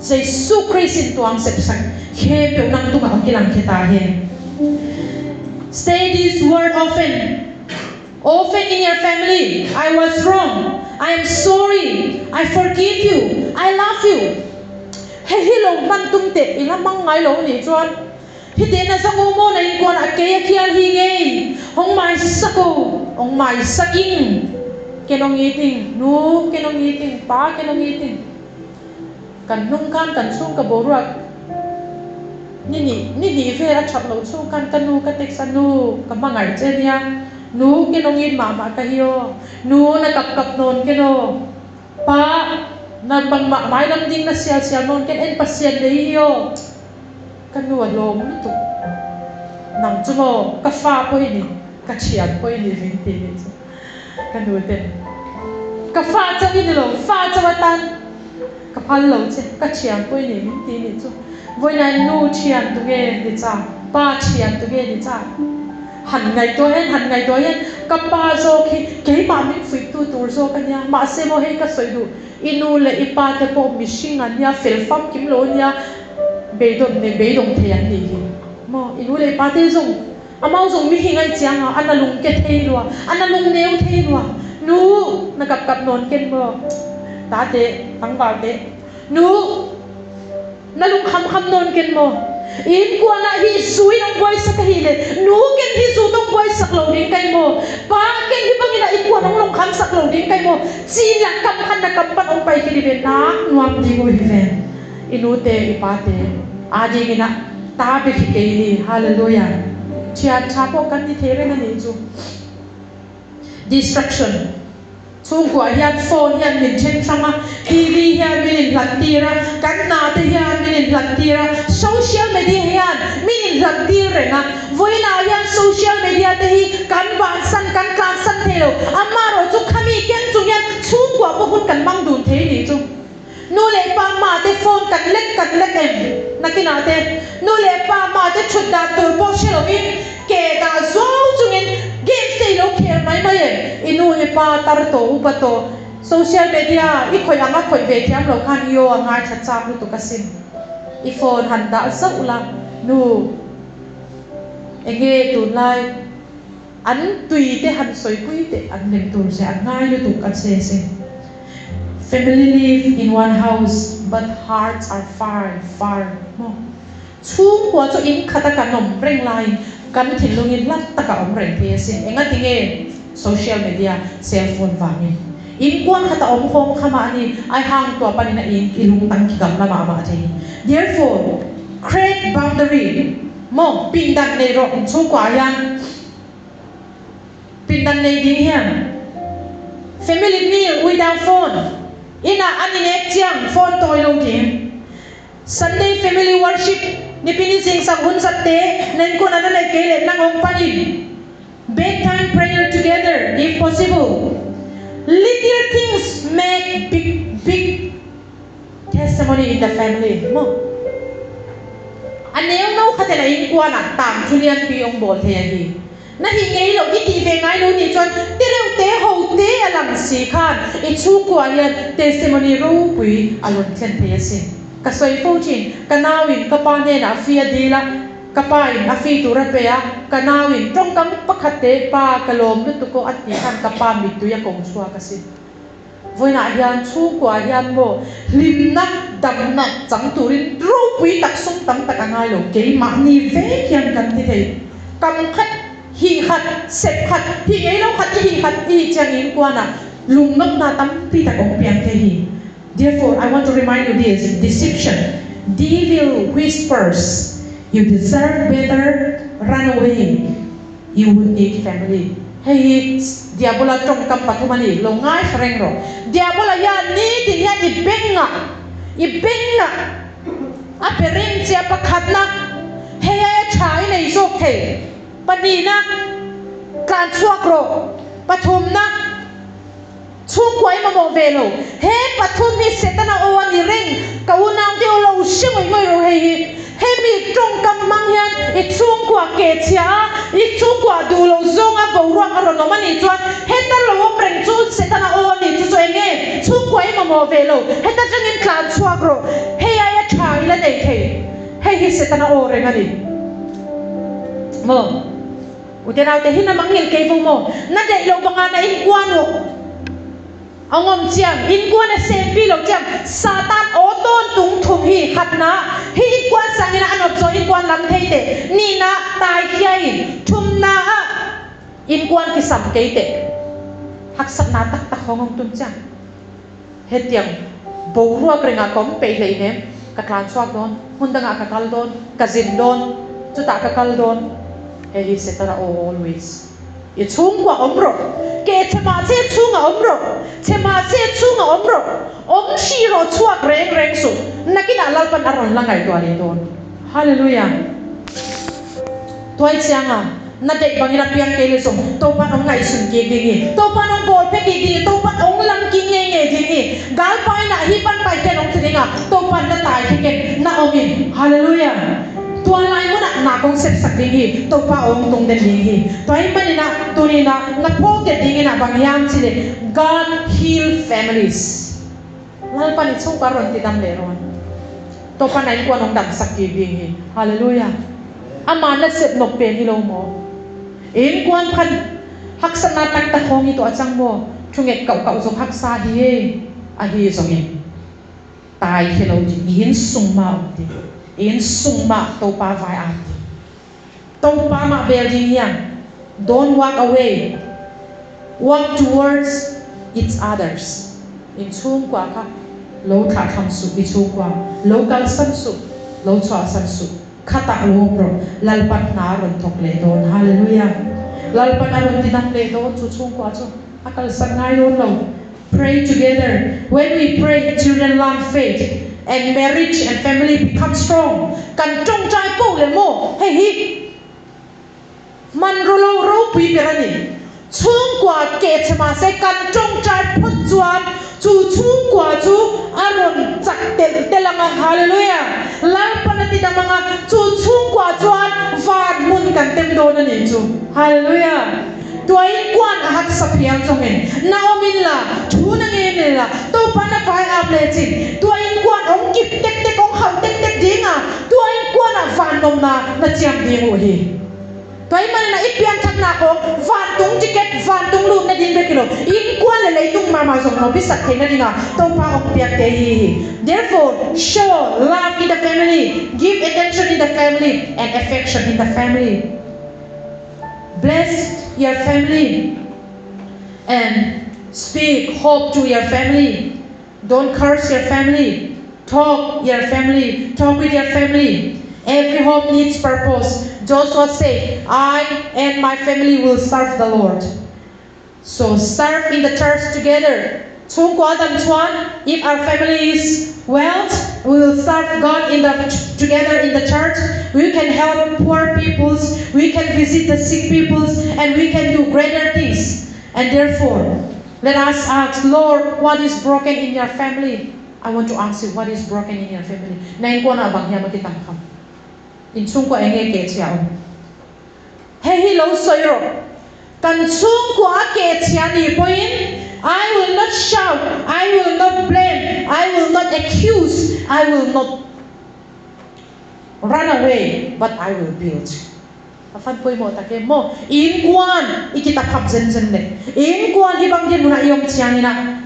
Jesus Christ in tuang sep sak he pe nang tu ka kilang kita he Say this word often in your family. I was wrong. I am sorry. I forgive you. I love you. Hey, hello, man tumte. Ilang mangai lo ni chuan. Hiti na sa ngumo na inkuan at kaya kial hingay. Hong mai sako. Hong mai saking. Kenong eating. No, kenong eating. Pa, kenong eating. Kan nung kan sung ka boruak. Ni vera chap lo sung kan kanu ka tek sanu ka mangai chenia. Nu kenong in mama ka hiyo. Nu nakapkap non keno. Pa, na bang mai lam ding na siya non ken en pasien le hiyo. Kanu alom nito. Nang chumo ka fa po ini, ka chian po ini vinti ni. Kanu ten. Ka fa chaw ini lo, fa chawatan. Ka phal lo che, ka chian po ini vinti ni chu. Voi na nu chian tu ge ni cha, pa chian tu ge ni cha. Han ngai to hen ka pa zo ke ma min fui tu tur zo ka nya ma se mo he ka soi du inu le ipa te po mishing an ya fel fam kim lo nya beidong thian ni mo inu le pa te zong amao zong mi hingai chiang a analung ke thei lo analung neu thei lo nu na kap non ken mo ta te tang ba te nu nalung kham non ken mo in ko na hi sui ang boy sa kahile nu ken hi su tong boy sa clothing kay mo pa ken hi bangina in ko nang long kham sa clothing kay mo sila kam khan na kam pat ong pai kiliben na nuam di ko hiven inute ipate adi gina tabe kayli hallelujah chia chapo kan ni there na ni chu distraction chung kwa hian phone hian min chen changa TV hian min latira kan na te hian min latira social media hian min latira na voina hian social media te hi kan ban san kan klan san thelo amaro chu khami ken chu hian chung kwa bo kan mang dun the ni chu nu le pa ma te phone kan lek em nakina te nu le pa ma te chudda tur po shelo in ke da zo chungin game sei lo kher mai inu he pa tar to upato social media I khoi anga khoi ve thiam lo khan yo anga thacha lu to kasin I phone handa zaula nu enge tu lai an tui te han soi pui te an lem tur se anga lu tu kan se family live in one house but hearts are far more chung kwa cho in khata kanom reng lai kan thilungin lat taka om reng the sin enga tinge social media cell phone wangin in kwang khata om khom khama ani ai hang to panina in ilung tan kigam lama ma thei therefore create boundary mo pindan nei ro chung kwa yan pindan nei ding hian family meal without phone ina anine chiang phone toy lo ding Sunday family worship ni pini sing sang hun satte nen ko na le kele nang ong panin bedtime prayer together if possible little things make big testimony in the family mo aneu no khatela in kwa na tam julian pi ong bol the hi na hi ngei lo ki ti ve ngai lo ni chon te reu te ho te alam si khan I chu kwa ya testimony ru pui alon chen the sin ka soi fo chin ka nawin ka pa ne na fi adila ka pa in afi tu ra pe ya ka nawin trong kam pakhate pa kalom lu tu ko ati khan ka pa mi tu ya kong chua ka sin voina hian chu kwa hian mo limna damna chang turin ro pui tak sum tam tak angai lo ke ma ni ve kian kan ti thei kam khat hi khat sep khat hi ngei lo khat hi khat hi chang in kwa na lung nok na tam pi tak ong pian the hi therefore I want to remind you this deception devil whispers you deserve better run away you would need family hey diabola trong kam pathumani lo ngai freng ro diabola ya ni tin ya ibenga a perem chia pakhatna hey chai nei sok the panina kan chuak ro pathumna chung kwai ma mo velo he pathum hi setana owani ring kaunang de lo shimoi ngoi ro he mi trong kam mang hian I chung kwa ke chia I chung kwa du lo zonga boruak aron lo mani chuan he ta lo omreng chu setana owani chu enge chung kwai ma mo velo he ta jangin klan chuak ro he ya thai la nei the he hi setana o reng ani mo utenau te hina mangil ke fu mo na de lo bangana in kwano angom chiang in kwana sempi lo chiang satan oton tung thum hi khatna hi in kwan sangina anop so in kwan lam theite ni na tai khiai thum na in kwan ki sam keite hak sat na tak tak hongong tun chang hetiang bo ruak renga kom pe le nem ka klan swak don hundanga ka kal don ka zin don chuta ka kal don he setara always i chungwa omro ke chema che chunga omro chema che chunga omro shi ro chuak reng reng su nakina lalpan aron langai to ani don hallelujah toy changa na dei bangina piang ke le som to pan ong ngai sun ke dingi to pan ong bol pe ke dingi to pan ong lam ki nge nge dingi gal pai na hi pan pai ke ong tringa to pan na tai ke na omin hallelujah tuan lai mo na kong set sak dingi to pa ong tung den dingi toy mani na tuni na na po ke dingi na bangyam chile God heal families lal pan chung karon ti dam le ron to pan nai ko nong dam sak ki dingi hallelujah ama na set nok pen hi lo mo in kwan phan haksana tak ta khong hi to achang mo thunget kau kau jong haksa hi a hi jong in tai hello in sungma ti in sungma to pa vai a to pa ma building yang don't walk away walk towards each others in chung kwa ka lo tha tham su bi chung kwa local san su lo chwa san su khata lo pro lalpat na ron thok le don hallelujah lalpat na ron tinam le don chu chung kwa chu akal san ngai don lo pray together when we pray children learn faith and marriage and family become strong kan trong chai po le mo hey hi man ro lo ro pi perani chung kwa ke chama se kan trong chai phut chuan chu chung kwa chu aron chak telanga hallelujah lam panati da mga chu chung kwa chuan van mun kan tem do na ni chu hallelujah tuai kwan hak sapiang chongin naomin la thu na nge la to pana pai ap le chin tuai kwan ong kip tek tek ong ham tek tek dinga tuai kwan van nom na chiam ding o hi toy man na ipian thak na ko van tung ticket van tung lu na din be kilo in kwan le tung mama jong no bi sak thena dinga to pa ok piak te hi therefore show love in the family give attention in the family and affection in the family bless your family and speak hope to your family don't curse your family talk with your family every home needs purpose Joshua said I and my family will serve the Lord so serve in the church together chung kwa dan chuan if our family is wealth we will serve God together in the church we can help poor peoples we can visit the sick peoples and we can do greater things and therefore let us ask Lord what is broken in your family I want to ask you what is broken in your family nai ko na bang ya makita kham in chung kwa enge ke chiao he hi lo soiro kan chung kwa ke chia ni point I will not shout I will not blame I will not accuse I will not run away but I will build afan poi mo ta ke mo in kwan ikita khap zen zen le in kwan hi bang din na yong chiang ina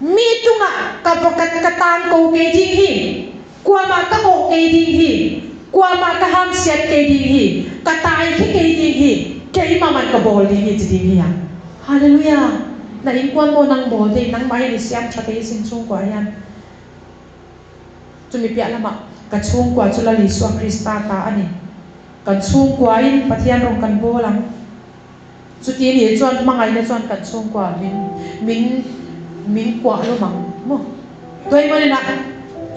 mi tunga kapokat katang ko ke ding hi kwa ma ka ko ke ding hi kwa ma ka ham siat ke ding hi ka tai ki ke ding hi ke ma man ka bol ding hi ding hi ya hallelujah na in kwan mo nang bol ding nang mai ni siam tha te sin chung kwa yan chu mi pia lama ka chung kwa chu la li swa krista ta ani kan chung kwa in pathian rong kan bolang chu ti ni chuan mangai na chuan kan chung kwa min kwa lo mang mo toy mani na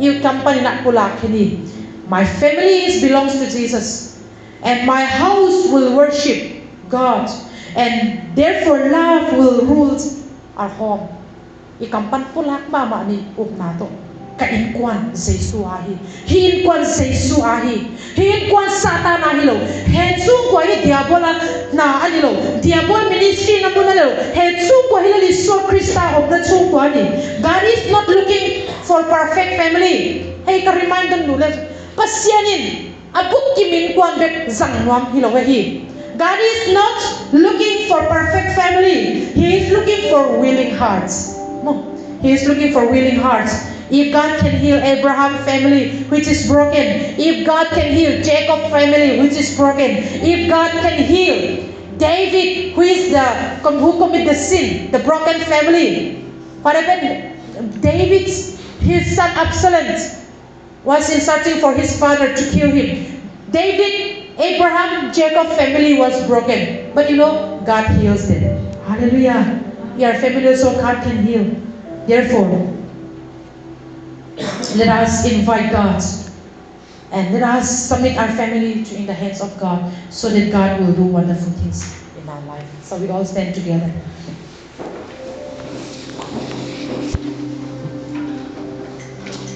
you company na kula khini my family belongs to Jesus and my house will worship God and therefore love will rule our home ikampan pulak mama ni ukna to ka in kwan Jesu ahi hin kwan Jesu ahi hin kwan Satan ahi lo he chu kwa hi diabola na ani lo diabol ministry na buna lo he chu kwa hi li so Krista of the chu kwa ni God is not looking for perfect family hey ka remind them no pasyanin apuk kimin kwan bek zangwam hilowahi. God is not looking for perfect family. He is looking for willing hearts. No, He is looking for willing hearts. If God can heal Abraham family which is broken, if God can heal Jacob family which is broken, if God can heal David who commit the sin, the broken family. What happened? His son Absalom was in searching for his father to kill him. David, Abraham, Jacob family was broken. But God heals them. Hallelujah. Your family also God can heal. Therefore, let us invite God and let us submit our family in the hands of God so that God will do wonderful things in our life. So we all stand together.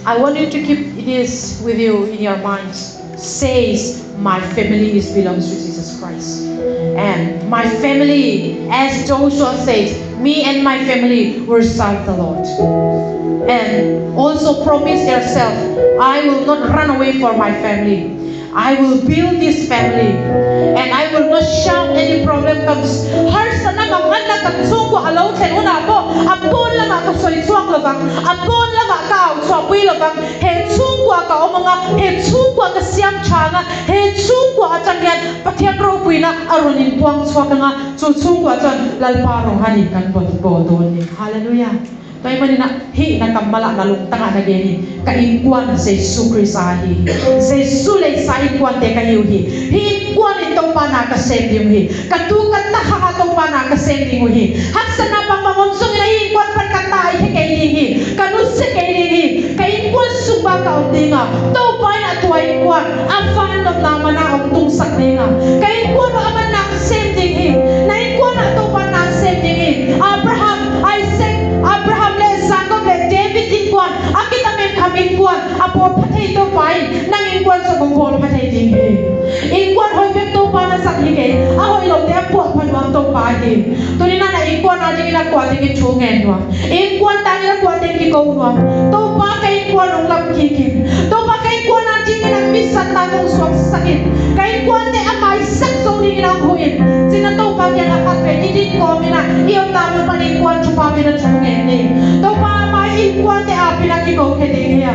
I want you to keep this with you in your minds. Says, my family belongs to Jesus Christ. And my family, as Joshua says, me and my family will serve the Lord. And also promise yourself, I will not run away from my family. I will build this family. And I will not shout any problem comes. Harsa na mamanda katsung ko alaw sen una po. Apon lang ako soy suak labang. Apon lang ako soy labang. Hetsung ko ako o mga hetsung ko ako siyam changa. Hetsung ko atang yan patiak ro puina arunin puang suak nga. Susung ko atang lalparong hanikan bodo ni. Hallelujah. Tay man na hi na kamala na lungtanga na geni kaingkwan sa Jesus Christ ahi sa sulay sa ingkwan te kayo hi ingkwan ito pa na kasending hi katukat na hakato pa na kasending hi haksa na pamangonsong na ingkwan pan katay kainin hi kanus kainin hi kaingkwan suba ka ondinga to pa na tuwa ingkwan afan na naman na ang tungsak ninga kaingkwan aman na kasending hi na ingkwan na to pa na kasending hi Abraham le Jacob le David ingkwan akita men kamingkwan apo patay to pai nang ingkwan sa gongpolo patay din ingkwan hoy bek to pa na sakhi ke ahoy lo te apo panwang to pai tunina na ingkwan aje ina kwa de chungen wa ingkwan ta ina kwa de ki ko wa to pa kai ingkwan ong lam kikin to pa kai ingkwan aje ina misat ta kong swak sakit kai ingkwan te amai sak so ni ina hoin sina to pa ya akat pe idin ko mina iyo ta mo pa ingkwan chupa mina chungen ni to pa mai ingkwan te api na ki ko ke de ya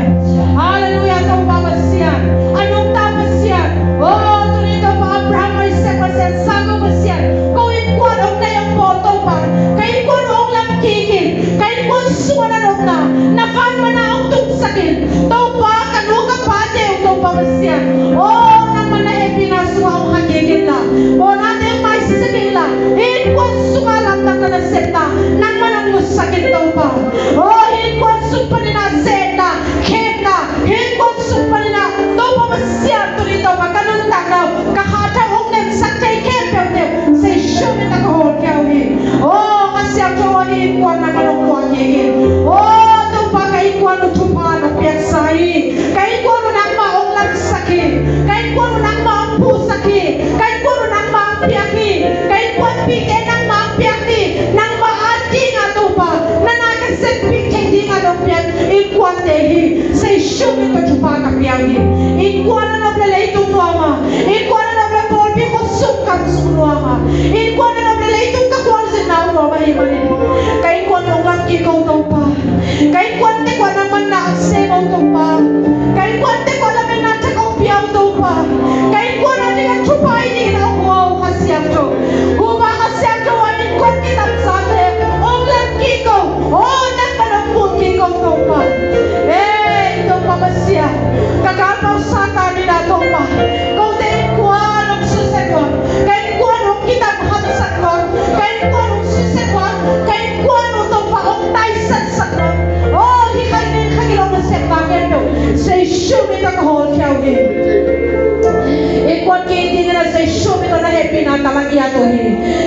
hallelujah to pa masya anong ta masya oh tunito pa Abraham ay sepasen sago masya ko ingkwan ong na yung photo pa kai ingkwan ong lam kikin kai ingkwan suwana ong na fan man na ong tungsakin to pa kanuka pa te ong to pa masya oh naman na happy na suwa ong hakikin na oh natin may sasakin la ingkwan sumalang na naseta nang manang musakin to pa oh ingkwan sumpani na seta kena ingkwan sumpani na to pa masya tunito pa kanun tanaw kahata ong nem saktay kempel nem say shumi na kahol kyaw hi oh kasi ang jowa ingkwan na manong kwa kikin oh to pa kaikwan utupan ang piyaksay kaikwan unang maong lagsaki kaikwan unang maong pusaki kaikwan unang maong piyaki kaikwan pike ng maong piyaki ng maati nga to pa na nakaset pike di nga dong piyak ingkwan tehi say shumi ka chupa ka piyahi ingkwan na nablalay itong nuama ingkwan na nablalay pi kusum ka kusum nuama ingkwan na nablalay itong kakwal sinaw nuama himanin kaikwan nung laki ko to pa kaikwan te kwa naman na akseno to pa kaikwan te kwa naman na chakong piyaw to pa kaikwan na nga chupa ini na wow kasyam to huba kasyam to wa ingkwan kitang sate ong laki ko oh nagpanapun kiko to pa ito pa masya kagapaw sata nila to pa kung te ingkwan ang susekwan kaikwan ang kitang hatsakwan kaikwan ang susekwan kaikwan ang to pa ang taisan sakwan oh hikanin kagilong masya bakit to say shumi ka kahol kyaw ikwan kiti nila say shumi ka na happy na talagya to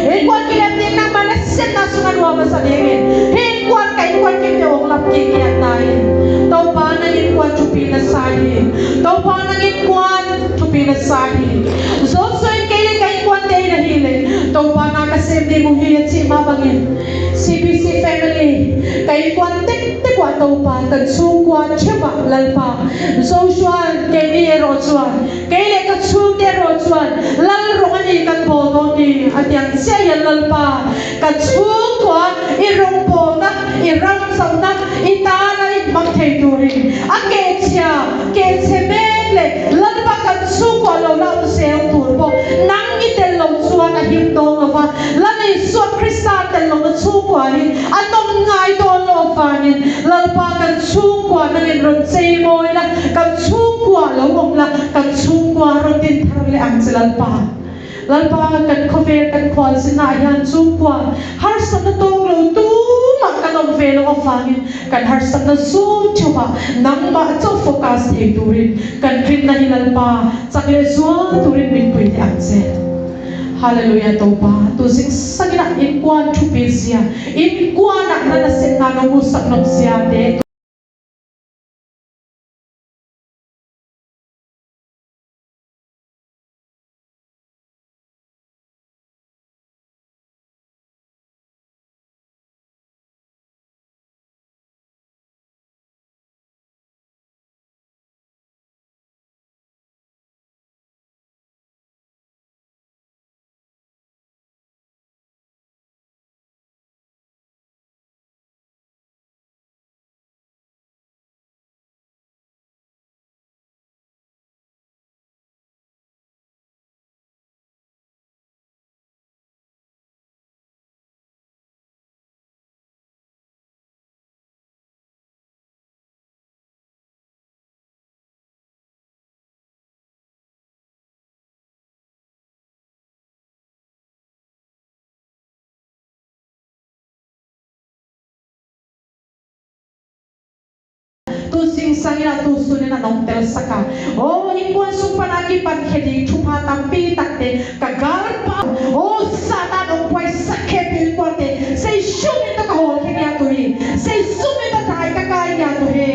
ikwan kilatin na manasit na sunganwa masadingin ikwan ka ikwan kiti ang lapking yatahin tau pa na ikwan chupi na sahi tau pa na ikwan chupi na sahi so ikailan ka ikwan day na hili tau pa na kasimdi mo hilit si mabangin CBC family ka ikwan tik tikwa tau pa kan chung kwa chema lalpa Joshua ke ni ro chuan ke le ka chung te ro chuan lal rong ani kan bo no ni atiang sia ya lalpa ka chung kwa I rong bo na I rang sam na I ta na I mang thei turi a ke chia ke cheme le lalpa kan chung kwa lo la se tur bo nang ni tel lo chuan a him dong lo wa la ni so krista tel lo chung kwa ni anom ngai don lo fa ni lalpa kan chung kwa na ni ron sei moi la kan chung kwa lo om la kan chung kwa ron tin thar le ang lalpa kan khover kan khwal sina yan chung kwa har san na tong lo tu ma kan om ve lo fa ni kan har san na su chuwa nang ma cho focus thei turin kan rin na lalpa chakle zwa turin min pui ang che Hallelujah toba tu sing sagina in kwan tu bezia in kwan na sen na no sak no sia de tu sing sangina tu sunina nong tel saka oh ikwan supanagi pankhedi thupa tampi takte kagar pa oh sata nong kwai sakhe bil pote sei shumi ta ka hol ke ya turi sei sumi ta kai ka kai ya tu he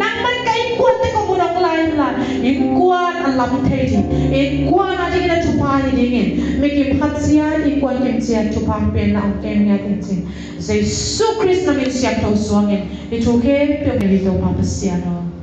nang man kai kwan te ko munang lain la ikwan alam thedi ikwan adi na thupa ni dingin meki phatsia ikwan kem sia thupa pen na kem ya tin sei su Christ na min siap to suangin itu ke pe li to pa pasiano